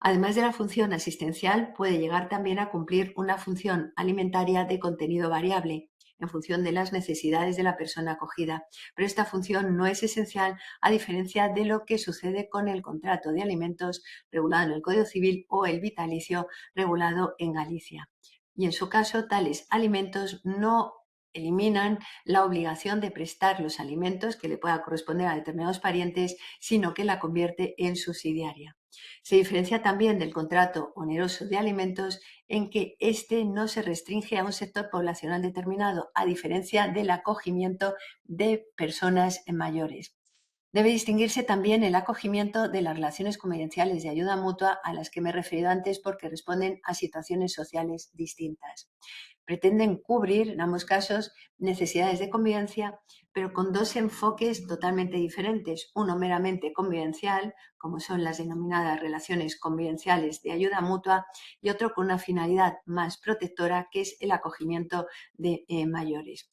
Además de la función asistencial, puede llegar también a cumplir una función alimentaria de contenido variable en función de las necesidades de la persona acogida, pero esta función no es esencial, a diferencia de lo que sucede con el contrato de alimentos regulado en el Código Civil o el vitalicio regulado en Galicia. Y en su caso, tales alimentos no eliminan la obligación de prestar los alimentos que le pueda corresponder a determinados parientes, sino que la convierte en subsidiaria. Se diferencia también del contrato oneroso de alimentos en que éste no se restringe a un sector poblacional determinado, a diferencia del acogimiento de personas mayores. Debe distinguirse también el acogimiento de las relaciones convivenciales de ayuda mutua a las que me he referido antes, porque responden a situaciones sociales distintas. Pretenden cubrir, en ambos casos, necesidades de convivencia, pero con dos enfoques totalmente diferentes. Uno meramente convivencial, como son las denominadas relaciones convivenciales de ayuda mutua, y otro con una finalidad más protectora, que es el acogimiento de mayores.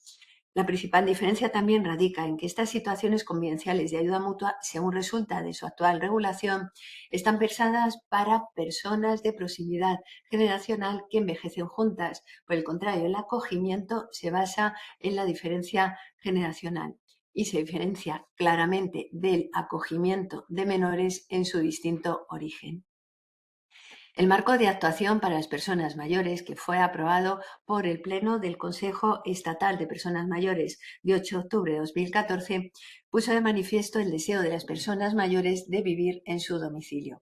La principal diferencia también radica en que estas situaciones convivenciales de ayuda mutua, según resulta de su actual regulación, están pensadas para personas de proximidad generacional que envejecen juntas. Por el contrario, el acogimiento se basa en la diferencia generacional y se diferencia claramente del acogimiento de menores en su distinto origen. El marco de actuación para las personas mayores, que fue aprobado por el Pleno del Consejo Estatal de Personas Mayores de 8 de octubre de 2014, puso de manifiesto el deseo de las personas mayores de vivir en su domicilio.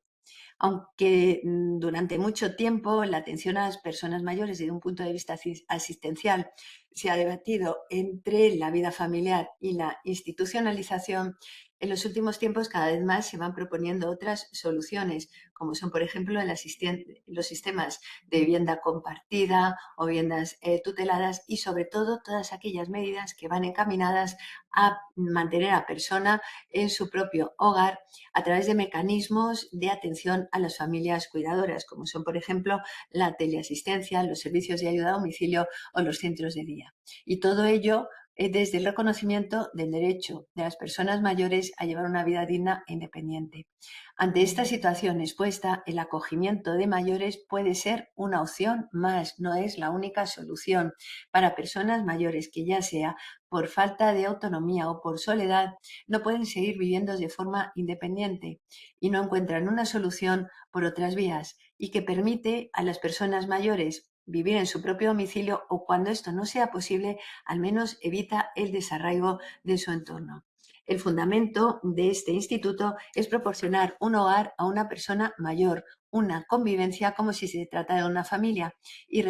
Aunque durante mucho tiempo la atención a las personas mayores desde un punto de vista asistencial se ha debatido entre la vida familiar y la institucionalización, en los últimos tiempos cada vez más se van proponiendo otras soluciones, como son, por ejemplo, los sistemas de vivienda compartida o viviendas tuteladas, y sobre todo todas aquellas medidas que van encaminadas a mantener a la persona en su propio hogar a través de mecanismos de atención a las familias cuidadoras, como son, por ejemplo, la teleasistencia, los servicios de ayuda a domicilio o los centros de día. Y todo ello desde el reconocimiento del derecho de las personas mayores a llevar una vida digna e independiente. Ante esta situación expuesta, el acogimiento de mayores puede ser una opción más, no es la única solución para personas mayores que, ya sea por falta de autonomía o por soledad, no pueden seguir viviendo de forma independiente y no encuentran una solución por otras vías, y que permite a las personas mayores vivir en su propio domicilio, o cuando esto no sea posible, al menos evita el desarraigo de su entorno. El fundamento de este instituto es proporcionar un hogar a una persona mayor, una convivencia como si se tratara de una familia, y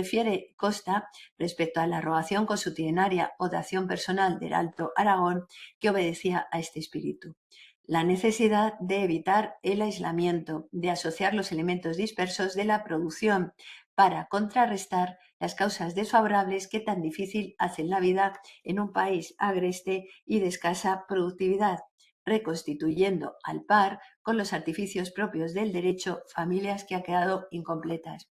consta respecto a la rogación consuetudinaria o de acción personal del Alto Aragón, que obedecía a este espíritu. La necesidad de evitar el aislamiento, de asociar los elementos dispersos de la producción para contrarrestar las causas desfavorables que tan difícil hacen la vida en un país agreste y de escasa productividad, reconstituyendo al par con los artificios propios del derecho familias que han quedado incompletas.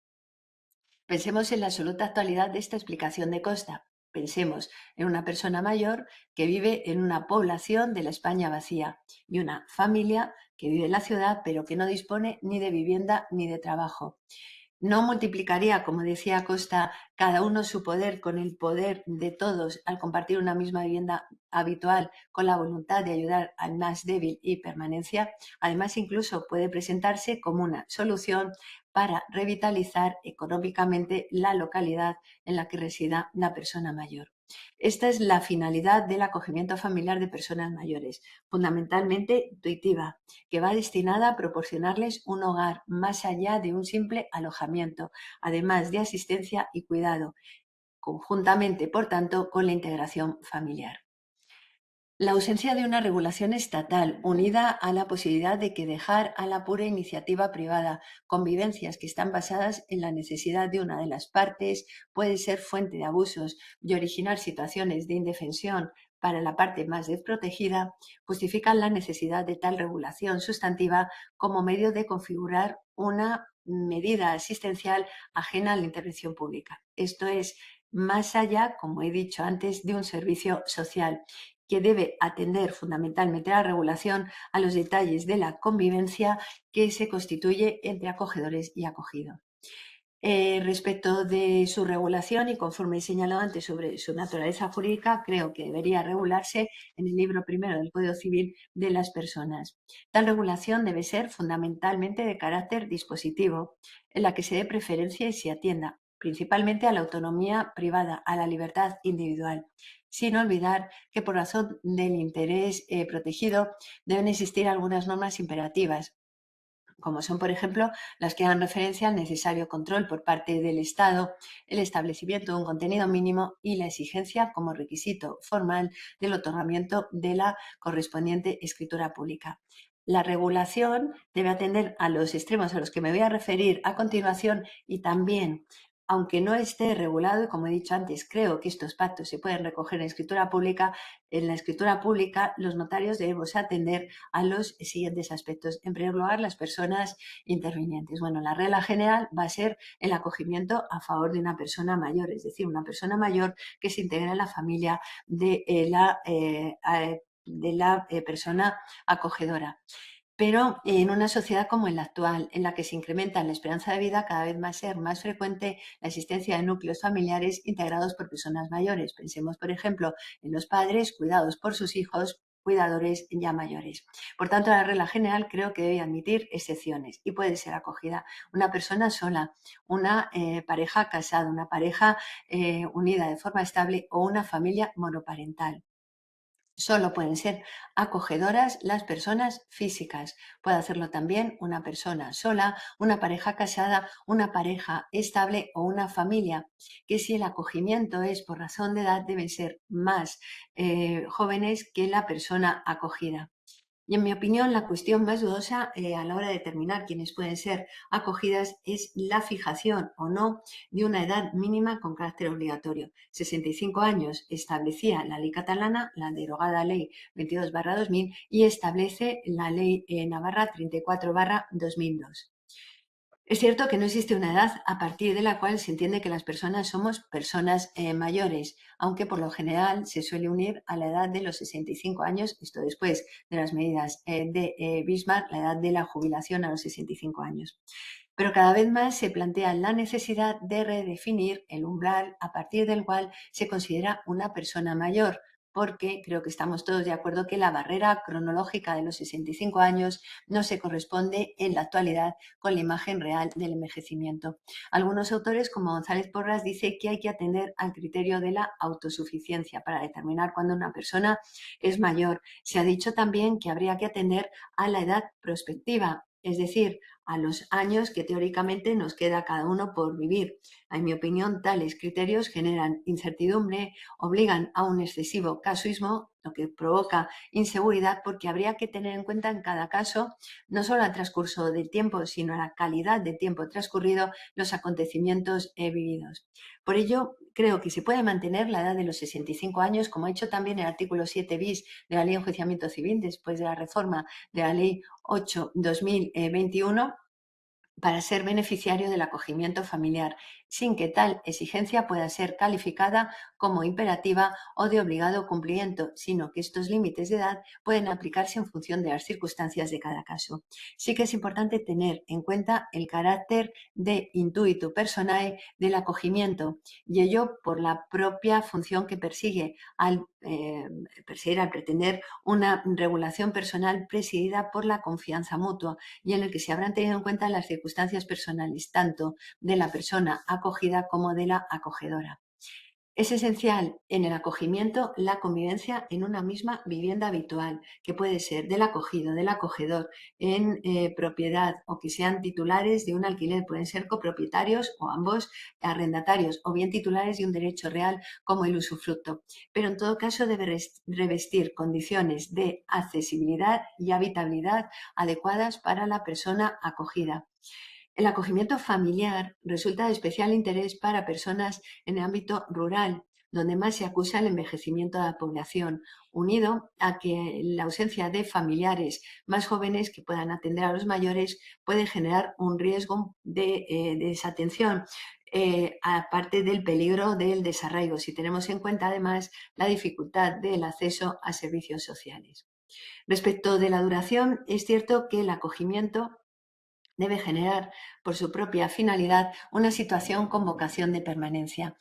Pensemos en la absoluta actualidad de esta explicación de Costa. Pensemos en una persona mayor que vive en una población de la España vacía y una familia que vive en la ciudad pero que no dispone ni de vivienda ni de trabajo. No multiplicaría, como decía Costa, cada uno su poder con el poder de todos al compartir una misma vivienda habitual con la voluntad de ayudar al más débil y permanencia. Además, incluso puede presentarse como una solución para revitalizar económicamente la localidad en la que resida la persona mayor. Esta es la finalidad del acogimiento familiar de personas mayores, fundamentalmente intuitiva, que va destinada a proporcionarles un hogar más allá de un simple alojamiento, además de asistencia y cuidado, conjuntamente, por tanto, con la integración familiar. La ausencia de una regulación estatal, unida a la posibilidad de que dejar a la pura iniciativa privada convivencias que están basadas en la necesidad de una de las partes, puede ser fuente de abusos y originar situaciones de indefensión para la parte más desprotegida, justifican la necesidad de tal regulación sustantiva como medio de configurar una medida asistencial ajena a la intervención pública. Esto es, más allá, como he dicho antes, de un servicio social que debe atender fundamentalmente la regulación a los detalles de la convivencia que se constituye entre acogedores y acogidos. Respecto de su regulación y conforme he señalado antes sobre su naturaleza jurídica, creo que debería regularse en el libro primero del Código Civil de las personas. Tal regulación debe ser fundamentalmente de carácter dispositivo, en la que se dé preferencia y se atienda principalmente a la autonomía privada, a la libertad individual, sin olvidar que por razón del interés protegido deben existir algunas normas imperativas, como son, por ejemplo, las que hagan referencia al necesario control por parte del Estado, el establecimiento de un contenido mínimo y la exigencia como requisito formal del otorgamiento de la correspondiente escritura pública. La regulación debe atender a los extremos a los que me voy a referir a continuación y también, aunque no esté regulado, y como he dicho antes, creo que estos pactos se pueden recoger en escritura pública, en la escritura pública los notarios debemos atender a los siguientes aspectos. En primer lugar, las personas intervinientes. Bueno, la regla general va a ser el acogimiento a favor de una persona mayor, es decir, una persona mayor que se integra en la familia de la persona acogedora. Pero en una sociedad como en la actual, en la que se incrementa la esperanza de vida, cada vez va a ser más frecuente la existencia de núcleos familiares integrados por personas mayores. Pensemos, por ejemplo, en los padres cuidados por sus hijos, cuidadores ya mayores. Por tanto, la regla general creo que debe admitir excepciones y puede ser acogida una persona sola, una pareja casada, una pareja unida de forma estable o una familia monoparental. Solo pueden ser acogedoras las personas físicas. Puede hacerlo también una persona sola, una pareja casada, una pareja estable o una familia, que si el acogimiento es por razón de edad deben ser más jóvenes que la persona acogida. Y en mi opinión, la cuestión más dudosa a la hora de determinar quiénes pueden ser acogidas es la fijación o no de una edad mínima con carácter obligatorio. 65 años establecía la ley catalana, la derogada ley 22/2000, y establece la ley navarra 34/2002. Es cierto que no existe una edad a partir de la cual se entiende que las personas somos personas mayores, aunque por lo general se suele unir a la edad de los 65 años, esto después de las medidas de Bismarck, la edad de la jubilación a los 65 años. Pero cada vez más se plantea la necesidad de redefinir el umbral a partir del cual se considera una persona mayor, porque creo que estamos todos de acuerdo que la barrera cronológica de los 65 años no se corresponde en la actualidad con la imagen real del envejecimiento. Algunos autores, como González Porras, dicen que hay que atender al criterio de la autosuficiencia para determinar cuándo una persona es mayor. Se ha dicho también que habría que atender a la edad prospectiva, es decir, a los años que teóricamente nos queda a cada uno por vivir. En mi opinión, tales criterios generan incertidumbre, obligan a un excesivo casuismo, lo que provoca inseguridad, porque habría que tener en cuenta en cada caso no solo el transcurso del tiempo, sino la calidad del tiempo transcurrido, los acontecimientos vividos. Por ello, creo que se puede mantener la edad de los 65 años, como ha hecho también el artículo 7 bis de la Ley de Enjuiciamiento Civil, después de la reforma de la Ley 8/2021, para ser beneficiario del acogimiento familiar, sin que tal exigencia pueda ser calificada como imperativa o de obligado cumplimiento, sino que estos límites de edad pueden aplicarse en función de las circunstancias de cada caso. Sí que es importante tener en cuenta el carácter de intuitu personae del acogimiento, y ello por la propia función que persigue al pretender una regulación personal presidida por la confianza mutua, y en el que se habrán tenido en cuenta las circunstancias personales tanto de la persona acogida como de la acogedora. Es esencial en el acogimiento la convivencia en una misma vivienda habitual, que puede ser del acogido, del acogedor, en propiedad, o que sean titulares de un alquiler, pueden ser copropietarios o ambos arrendatarios, o bien titulares de un derecho real como el usufructo. Pero en todo caso debe revestir condiciones de accesibilidad y habitabilidad adecuadas para la persona acogida. El acogimiento familiar resulta de especial interés para personas en el ámbito rural, donde más se acusa el envejecimiento de la población, unido a que la ausencia de familiares más jóvenes que puedan atender a los mayores puede generar un riesgo de desatención, aparte del peligro del desarraigo, si tenemos en cuenta además la dificultad del acceso a servicios sociales. Respecto de la duración, es cierto que el acogimiento debe generar, por su propia finalidad, una situación con vocación de permanencia.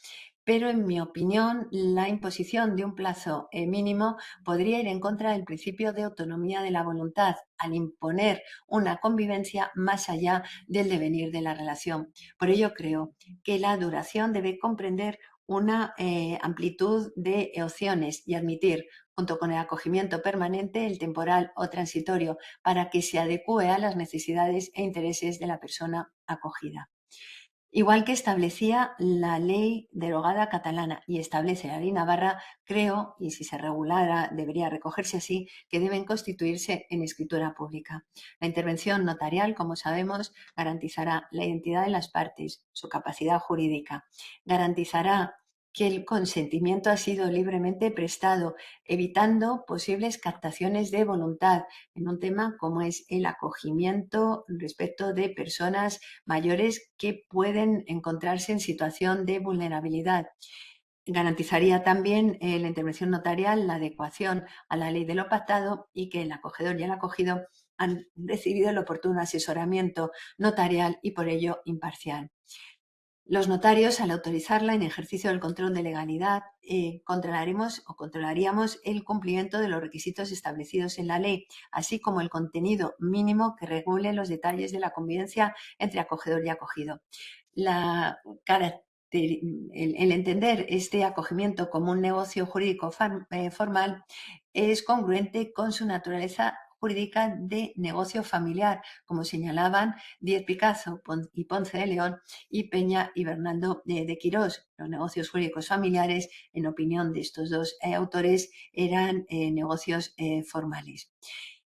Pero, en mi opinión, la imposición de un plazo mínimo podría ir en contra del principio de autonomía de la voluntad, al imponer una convivencia más allá del devenir de la relación. Por ello, creo que la duración debe comprender una amplitud de opciones y admitir, junto con el acogimiento permanente, el temporal o transitorio, para que se adecúe a las necesidades e intereses de la persona acogida. Igual que establecía la ley derogada catalana y establece la ley navarra, creo, y si se regulara debería recogerse así, que deben constituirse en escritura pública. La intervención notarial, como sabemos, garantizará la identidad de las partes, su capacidad jurídica, garantizará que el consentimiento ha sido libremente prestado, evitando posibles captaciones de voluntad en un tema como es el acogimiento respecto de personas mayores que pueden encontrarse en situación de vulnerabilidad. Garantizaría también la intervención notarial la adecuación a la ley de lo pactado, y que el acogedor y el acogido han recibido el oportuno asesoramiento notarial y por ello imparcial. Los notarios, al autorizarla en ejercicio del control de legalidad, controlaríamos el cumplimiento de los requisitos establecidos en la ley, así como el contenido mínimo que regule los detalles de la convivencia entre acogedor y acogido. El entender este acogimiento como un negocio jurídico formal es congruente con su naturaleza jurídica de negocio familiar, como señalaban Díez Picazo y Ponce de León y Peña y Bernaldo de Quirós. Los negocios jurídicos familiares, en opinión de estos dos autores, eran negocios formales.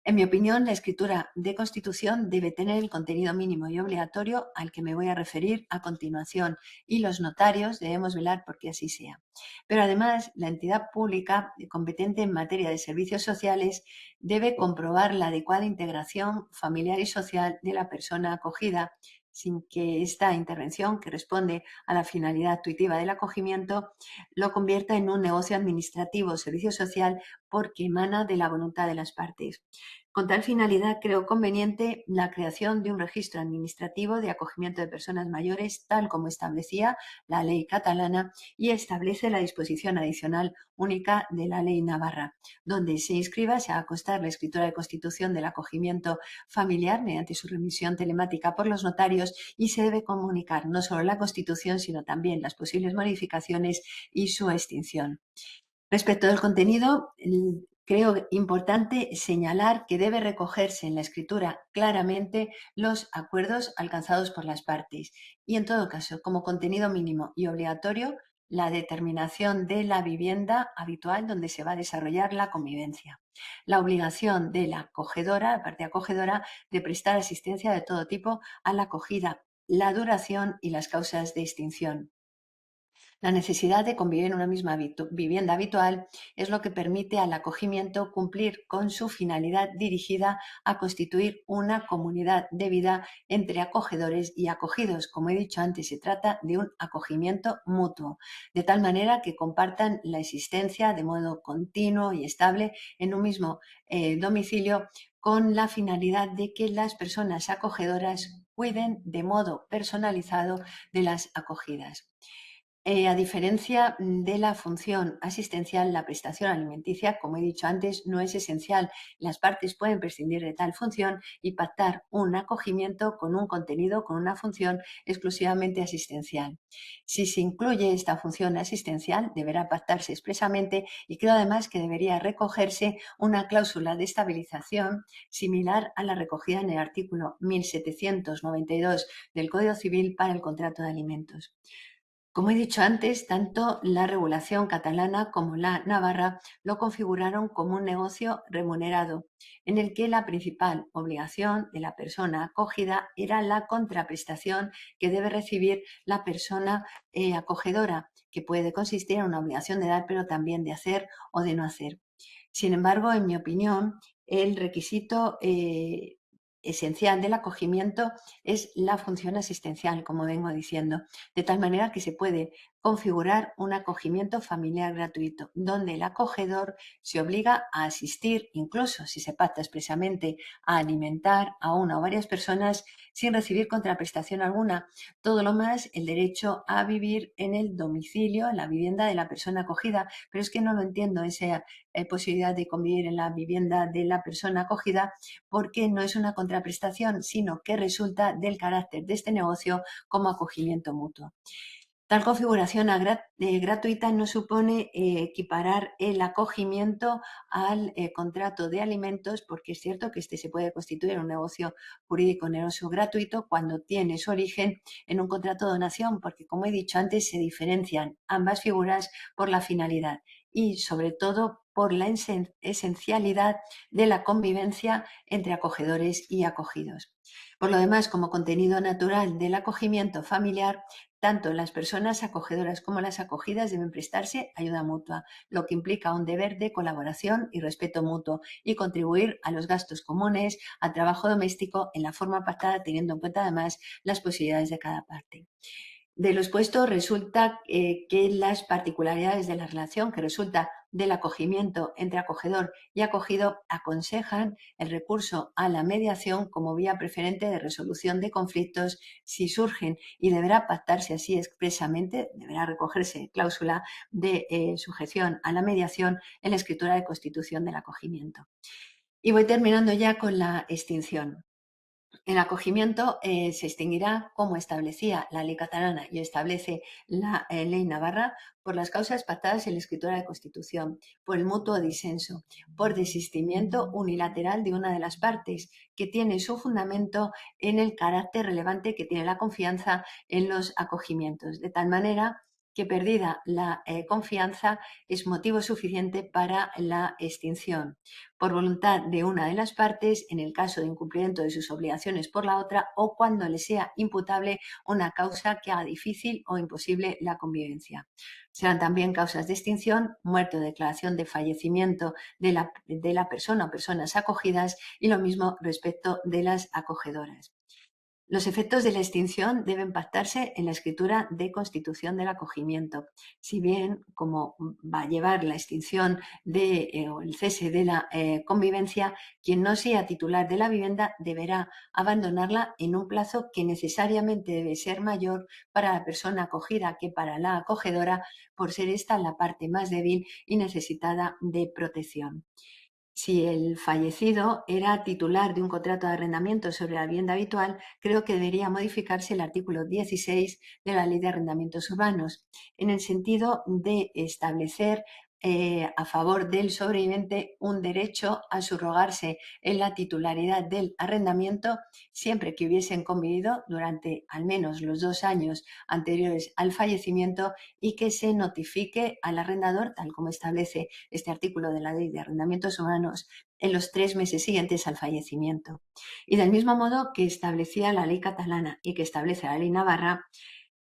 En mi opinión, la escritura de constitución debe tener el contenido mínimo y obligatorio al que me voy a referir a continuación, y los notarios debemos velar porque así sea. Pero además, la entidad pública competente en materia de servicios sociales debe comprobar la adecuada integración familiar y social de la persona acogida, sin que esta intervención, que responde a la finalidad tuitiva del acogimiento, lo convierta en un negocio administrativo o servicio social, porque emana de la voluntad de las partes. Con tal finalidad, creo conveniente la creación de un registro administrativo de acogimiento de personas mayores, tal como establecía la ley catalana y establece la disposición adicional única de la ley navarra, donde se inscriba, se haga constar la escritura de constitución del acogimiento familiar mediante su remisión telemática por los notarios, y se debe comunicar no solo la constitución, sino también las posibles modificaciones y su extinción. Respecto del contenido, creo importante señalar que debe recogerse en la escritura claramente los acuerdos alcanzados por las partes y, en todo caso, como contenido mínimo y obligatorio, la determinación de la vivienda habitual donde se va a desarrollar la convivencia. La obligación de la acogedora, la parte acogedora, de prestar asistencia de todo tipo a la acogida, la duración y las causas de extinción. La necesidad de convivir en una misma vivienda habitual es lo que permite al acogimiento cumplir con su finalidad dirigida a constituir una comunidad de vida entre acogedores y acogidos. Como he dicho antes, se trata de un acogimiento mutuo, de tal manera que compartan la existencia de modo continuo y estable en un mismo domicilio, con la finalidad de que las personas acogedoras cuiden de modo personalizado de las acogidas. A diferencia de la función asistencial, la prestación alimenticia, como he dicho antes, no es esencial. Las partes pueden prescindir de tal función y pactar un acogimiento con un contenido, con una función exclusivamente asistencial. Si se incluye esta función asistencial, deberá pactarse expresamente, y creo además que debería recogerse una cláusula de estabilización similar a la recogida en el artículo 1792 del Código Civil para el contrato de alimentos. Como he dicho antes, tanto la regulación catalana como la navarra lo configuraron como un negocio remunerado, en el que la principal obligación de la persona acogida era la contraprestación que debe recibir la persona acogedora, que puede consistir en una obligación de dar, pero también de hacer o de no hacer. Sin embargo, en mi opinión, el requisito esencial del acogimiento es la función asistencial, como vengo diciendo, de tal manera que se puede configurar un acogimiento familiar gratuito, donde el acogedor se obliga a asistir, incluso si se pacta expresamente, a alimentar a una o varias personas sin recibir contraprestación alguna. Todo lo más, el derecho a vivir en el domicilio, en la vivienda de la persona acogida. Pero es que no lo entiendo, esa posibilidad de convivir en la vivienda de la persona acogida, porque no es una contraprestación, sino que resulta del carácter de este negocio como acogimiento mutuo. Tal configuración gratuita no supone equiparar el acogimiento al contrato de alimentos, porque es cierto que este se puede constituir en un negocio jurídico oneroso gratuito cuando tiene su origen en un contrato de donación, porque, como he dicho antes, se diferencian ambas figuras por la finalidad y, sobre todo, por la esencialidad de la convivencia entre acogedores y acogidos. Por lo demás, como contenido natural del acogimiento familiar, tanto las personas acogedoras como las acogidas deben prestarse ayuda mutua, lo que implica un deber de colaboración y respeto mutuo, y contribuir a los gastos comunes, al trabajo doméstico en la forma pactada, teniendo en cuenta además las posibilidades de cada parte. De lo expuesto resulta que las particularidades de la relación que resulta del acogimiento entre acogedor y acogido aconsejan el recurso a la mediación como vía preferente de resolución de conflictos si surgen, y deberá pactarse así expresamente, deberá recogerse cláusula de sujeción a la mediación en la escritura de constitución del acogimiento. Y voy terminando ya con la extinción. El acogimiento se extinguirá, como establecía la ley catalana y establece la ley navarra, por las causas pactadas en la escritura de Constitución, por el mutuo disenso, por desistimiento unilateral de una de las partes, que tiene su fundamento en el carácter relevante que tiene la confianza en los acogimientos, de tal manera que, perdida la confianza, es motivo suficiente para la extinción, por voluntad de una de las partes, en el caso de incumplimiento de sus obligaciones por la otra, o cuando le sea imputable una causa que haga difícil o imposible la convivencia. Serán también causas de extinción, muerte o declaración de fallecimiento de la persona o personas acogidas, y lo mismo respecto de las acogedoras. Los efectos de la extinción deben pactarse en la escritura de constitución del acogimiento. Si bien, como va a llevar la extinción o el cese de la convivencia, quien no sea titular de la vivienda deberá abandonarla en un plazo que necesariamente debe ser mayor para la persona acogida que para la acogedora, por ser esta la parte más débil y necesitada de protección. Si el fallecido era titular de un contrato de arrendamiento sobre la vivienda habitual, creo que debería modificarse el artículo 16 de la Ley de Arrendamientos Urbanos, en el sentido de establecer a favor del sobreviviente un derecho a subrogarse en la titularidad del arrendamiento siempre que hubiesen convivido durante al menos los 2 años anteriores al fallecimiento, y que se notifique al arrendador, tal como establece este artículo de la Ley de Arrendamientos Urbanos, en los 3 meses siguientes al fallecimiento. Y del mismo modo que establecía la ley catalana y que establece la ley navarra,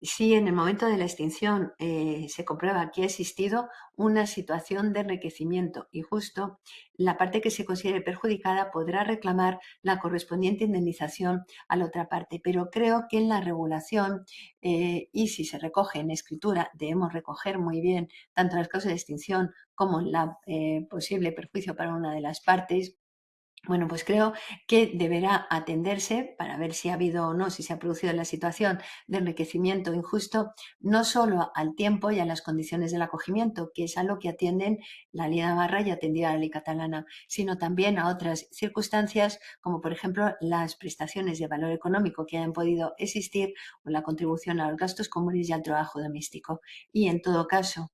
si en el momento de la extinción se comprueba que ha existido una situación de enriquecimiento injusto, la parte que se considere perjudicada podrá reclamar la correspondiente indemnización a la otra parte. Pero creo que en la regulación, y si se recoge en escritura, debemos recoger muy bien tanto las causas de extinción como la posible perjuicio para una de las partes. Bueno, pues creo que deberá atenderse para ver si ha habido o no, si se ha producido la situación de enriquecimiento injusto, no solo al tiempo y a las condiciones del acogimiento, que es a lo que atienden la Ley Navarra y atendía la Ley Catalana, sino también a otras circunstancias, como por ejemplo las prestaciones de valor económico que hayan podido existir o la contribución a los gastos comunes y al trabajo doméstico. Y en todo caso,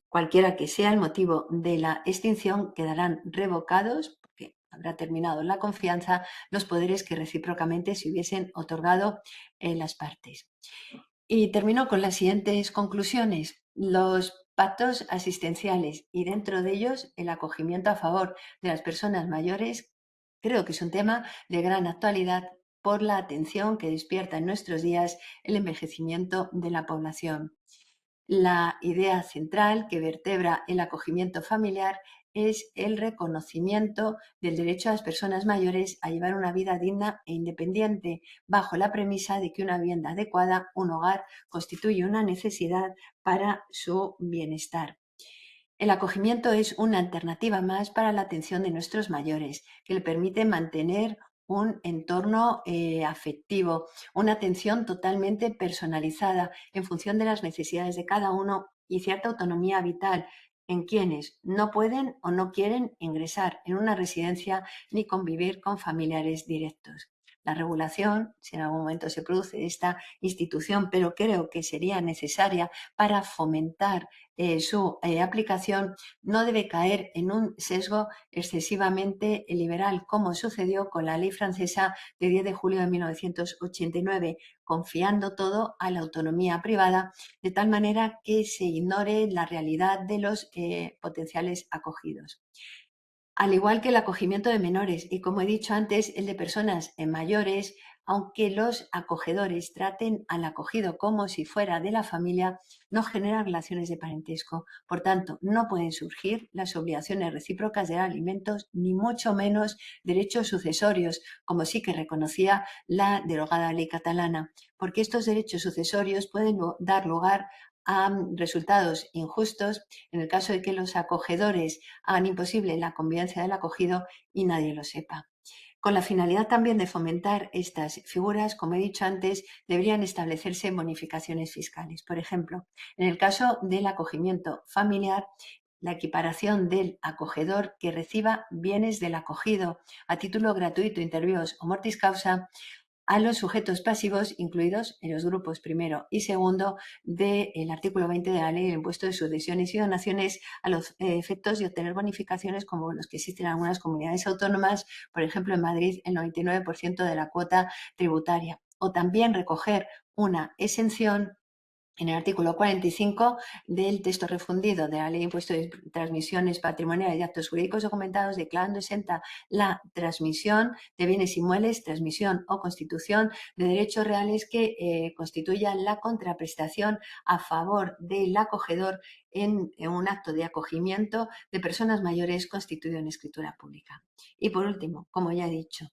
cualquiera que sea el motivo de la extinción, quedarán revocados, porque habrá terminado la confianza, los poderes que recíprocamente se hubiesen otorgado en las partes. Y termino con las siguientes conclusiones. Los pactos asistenciales y dentro de ellos el acogimiento a favor de las personas mayores creo que es un tema de gran actualidad por la atención que despierta en nuestros días el envejecimiento de la población. La idea central que vertebra el acogimiento familiar es el reconocimiento del derecho a las personas mayores a llevar una vida digna e independiente, bajo la premisa de que una vivienda adecuada, un hogar, constituye una necesidad para su bienestar. El acogimiento es una alternativa más para la atención de nuestros mayores, que le permite mantener un entorno afectivo, una atención totalmente personalizada en función de las necesidades de cada uno y cierta autonomía vital en quienes no pueden o no quieren ingresar en una residencia ni convivir con familiares directos. La regulación, si en algún momento se produce esta institución, pero creo que sería necesaria para fomentar su aplicación, no debe caer en un sesgo excesivamente liberal, como sucedió con la ley francesa de 10 de julio de 1989, confiando todo a la autonomía privada, de tal manera que se ignore la realidad de los potenciales acogidos. Al igual que el acogimiento de menores y, como he dicho antes, el de personas mayores, aunque los acogedores traten al acogido como si fuera de la familia, no generan relaciones de parentesco. Por tanto, no pueden surgir las obligaciones recíprocas de alimentos, ni mucho menos derechos sucesorios, como sí que reconocía la derogada ley catalana, porque estos derechos sucesorios pueden dar lugar a resultados injustos en el caso de que los acogedores hagan imposible la convivencia del acogido y nadie lo sepa. Con la finalidad también de fomentar estas figuras, como he dicho antes, deberían establecerse bonificaciones fiscales. Por ejemplo, en el caso del acogimiento familiar, la equiparación del acogedor que reciba bienes del acogido a título gratuito, intervios o mortis causa a los sujetos pasivos incluidos en los grupos primero y segundo del artículo 20 de la Ley del Impuesto de Sucesiones y Donaciones a los efectos de obtener bonificaciones como los que existen en algunas comunidades autónomas, por ejemplo en Madrid el 99% de la cuota tributaria, o también recoger una exención en el artículo 45 del texto refundido de la Ley de Impuestos de Transmisiones Patrimoniales y Actos Jurídicos Documentados, declarando exenta la transmisión de bienes inmuebles, transmisión o constitución de derechos reales que constituyan la contraprestación a favor del acogedor en un acto de acogimiento de personas mayores constituido en escritura pública. Y por último, como ya he dicho,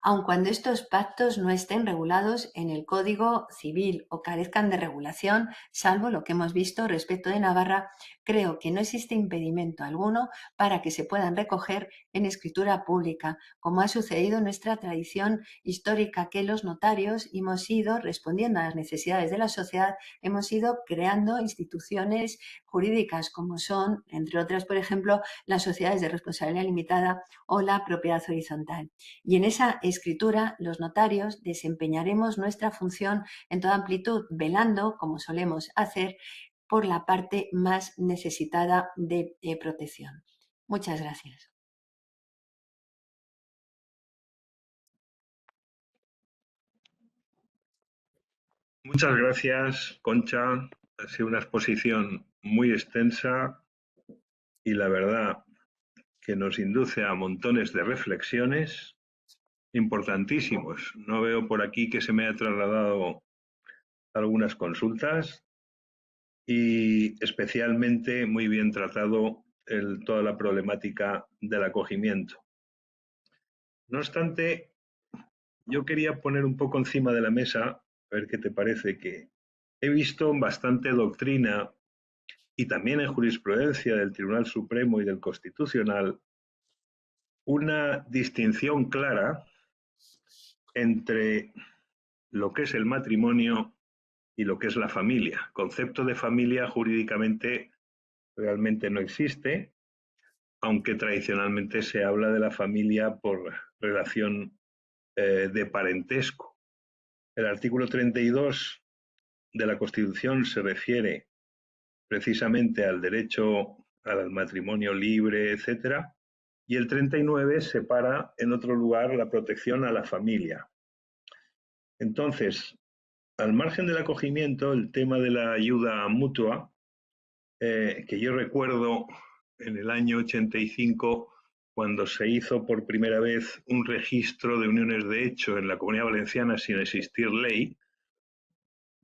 aun cuando estos pactos no estén regulados en el Código Civil o carezcan de regulación, salvo lo que hemos visto respecto de Navarra, creo que no existe impedimento alguno para que se puedan recoger en escritura pública, como ha sucedido en nuestra tradición histórica, que los notarios hemos ido respondiendo a las necesidades de la sociedad, hemos ido creando instituciones jurídicas como son, entre otras, por ejemplo, las sociedades de responsabilidad limitada o la propiedad horizontal. Y en esa escritura, los notarios desempeñaremos nuestra función en toda amplitud, velando, como solemos hacer, por la parte más necesitada de protección. Muchas gracias. Muchas gracias, Concha. Ha sido una exposición muy extensa y la verdad que nos induce a montones de reflexiones importantísimos. No veo por aquí que se me haya trasladado algunas consultas y especialmente muy bien tratado toda la problemática del acogimiento. No obstante, yo quería poner un poco encima de la mesa, a ver qué te parece, que he visto bastante doctrina y también en jurisprudencia del Tribunal Supremo y del Constitucional una distinción clara entre lo que es el matrimonio y lo que es la familia. El concepto de familia jurídicamente realmente no existe, aunque tradicionalmente se habla de la familia por relación de parentesco. El artículo 32 de la Constitución se refiere precisamente al derecho al matrimonio libre, etcétera, y el 39 separa en otro lugar la protección a la familia. Entonces, al margen del acogimiento, el tema de la ayuda mutua, que yo recuerdo en el año 85, cuando se hizo por primera vez un registro de uniones de hecho en la Comunidad Valenciana sin existir ley,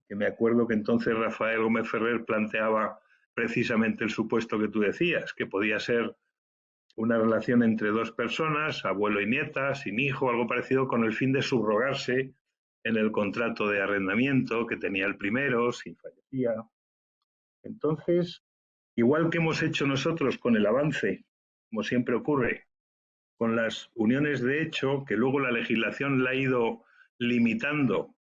que me acuerdo que entonces Rafael Gómez Ferrer planteaba precisamente el supuesto que tú decías, que podía ser una relación entre dos personas, abuelo y nieta, sin hijo, algo parecido, con el fin de subrogarse en el contrato de arrendamiento que tenía el primero, si fallecía. Entonces, igual que hemos hecho nosotros con el avance, como siempre ocurre, con las uniones de hecho, que luego la legislación la ha ido limitando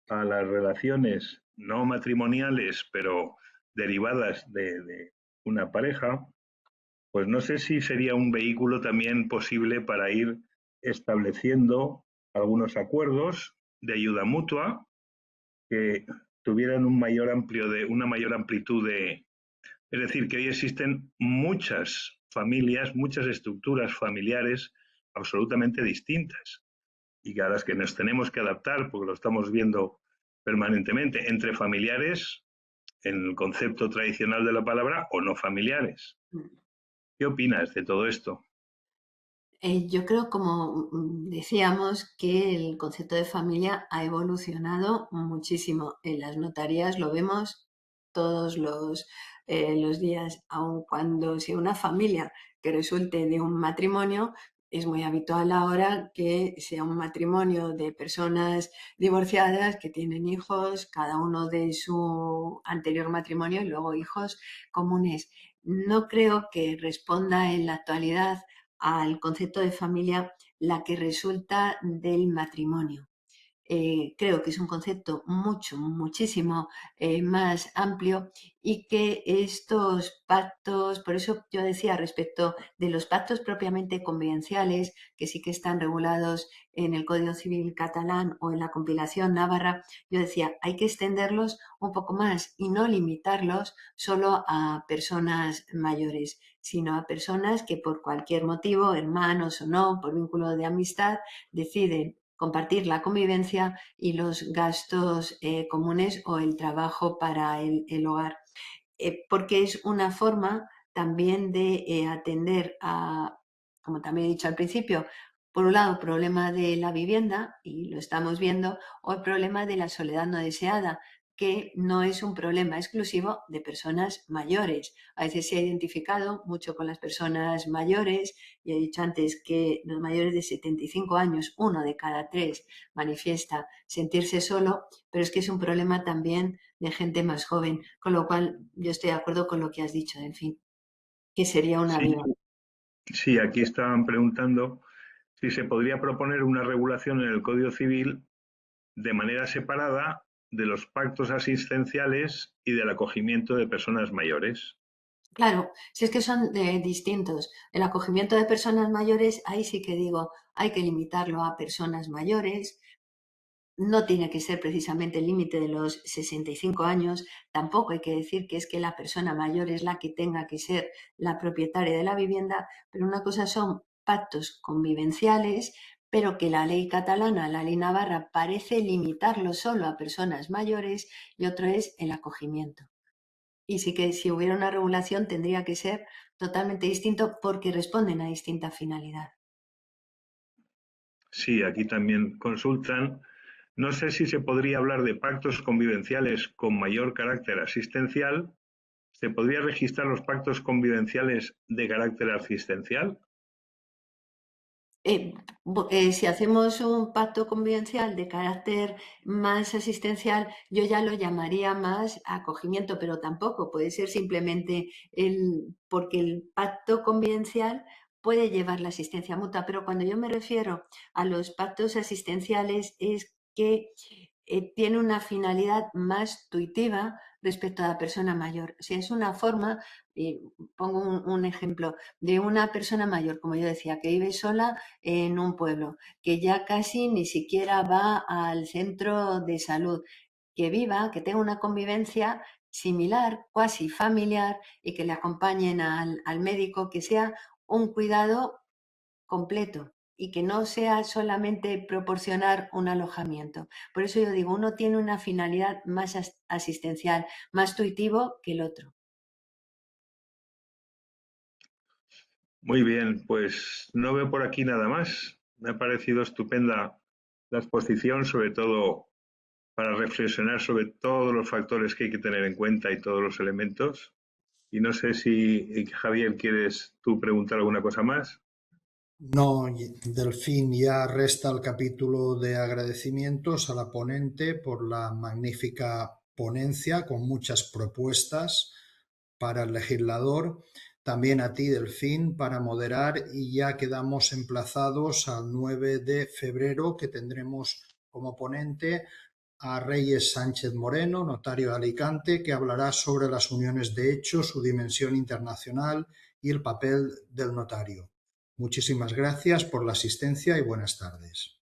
a las relaciones no matrimoniales, pero derivadas de una pareja, pues no sé si sería un vehículo también posible para ir estableciendo algunos acuerdos de ayuda mutua que tuvieran una mayor amplitud de... Es decir, que hoy existen muchas familias, muchas estructuras familiares absolutamente distintas y a las que nos tenemos que adaptar porque lo estamos viendo permanentemente entre familiares en el concepto tradicional de la palabra o no familiares. ¿Qué opinas de todo esto? Yo creo, como decíamos, que el concepto de familia ha evolucionado muchísimo. En las notarías lo vemos todos los días, aun cuando sea una familia que resulte de un matrimonio, es muy habitual ahora que sea un matrimonio de personas divorciadas que tienen hijos, cada uno de su anterior matrimonio y luego hijos comunes. No creo que responda en la actualidad al concepto de familia la que resulta del matrimonio. Creo que es un concepto muchísimo más amplio y que estos pactos, por eso yo decía respecto de los pactos propiamente convivenciales, que sí que están regulados en el Código Civil catalán o en la compilación navarra, yo decía, hay que extenderlos un poco más y no limitarlos solo a personas mayores, sino a personas que por cualquier motivo, hermanos o no, por vínculo de amistad, deciden compartir la convivencia y los gastos comunes o el trabajo para el hogar. Porque es una forma también de atender a, como también he dicho al principio, por un lado, el problema de la vivienda, y lo estamos viendo, o el problema de la soledad no deseada, que no es un problema exclusivo de personas mayores. A veces se ha identificado mucho con las personas mayores, y he dicho antes que los mayores de 75 años, uno de cada tres manifiesta sentirse solo, pero es que es un problema también de gente más joven, con lo cual yo estoy de acuerdo con lo que has dicho, en fin, que sería una Sí, vía. sí, aquí estaban preguntando si se podría proponer una regulación en el Código Civil de manera separada de los pactos asistenciales y del acogimiento de personas mayores. Claro, si es que son distintos. El acogimiento de personas mayores, ahí sí que digo, hay que limitarlo a personas mayores. No tiene que ser precisamente el límite de los 65 años. Tampoco hay que decir que es que la persona mayor es la que tenga que ser la propietaria de la vivienda, pero una cosa son pactos convivenciales, pero que la ley catalana, la ley navarra, parece limitarlo solo a personas mayores y otro es el acogimiento. Y sí que si hubiera una regulación tendría que ser totalmente distinto porque responden a distinta finalidad. Sí, aquí también consultan No sé si se podría hablar de pactos convivenciales con mayor carácter asistencial. ¿Se podría registrar los pactos convivenciales de carácter asistencial? Si hacemos un pacto convivencial de carácter más asistencial, yo ya lo llamaría más acogimiento, pero tampoco puede ser simplemente porque el pacto convivencial puede llevar la asistencia mutua, pero cuando yo me refiero a los pactos asistenciales es que tiene una finalidad más tuitiva respecto a la persona mayor. O sea, es una forma, pongo un ejemplo, de una persona mayor, como yo decía, que vive sola en un pueblo, que ya casi ni siquiera va al centro de salud, que tenga una convivencia similar, cuasi familiar, y que le acompañen al médico, que sea un cuidado completo y que no sea solamente proporcionar un alojamiento. Por eso yo digo, uno tiene una finalidad más asistencial, más tuitivo que el otro. Muy bien, pues no veo por aquí nada más. Me ha parecido estupenda la exposición, sobre todo para reflexionar sobre todos los factores que hay que tener en cuenta y todos los elementos. Y no sé si, Javier, ¿quieres tú preguntar alguna cosa más? No, Delfín, ya resta el capítulo de agradecimientos a la ponente por la magnífica ponencia con muchas propuestas para el legislador. También a ti, Delfín, para moderar, y ya quedamos emplazados al 9 de febrero, que tendremos como ponente a Reyes Sánchez Moreno, notario de Alicante, que hablará sobre las uniones de hecho, su dimensión internacional y el papel del notario. Muchísimas gracias por la asistencia y buenas tardes.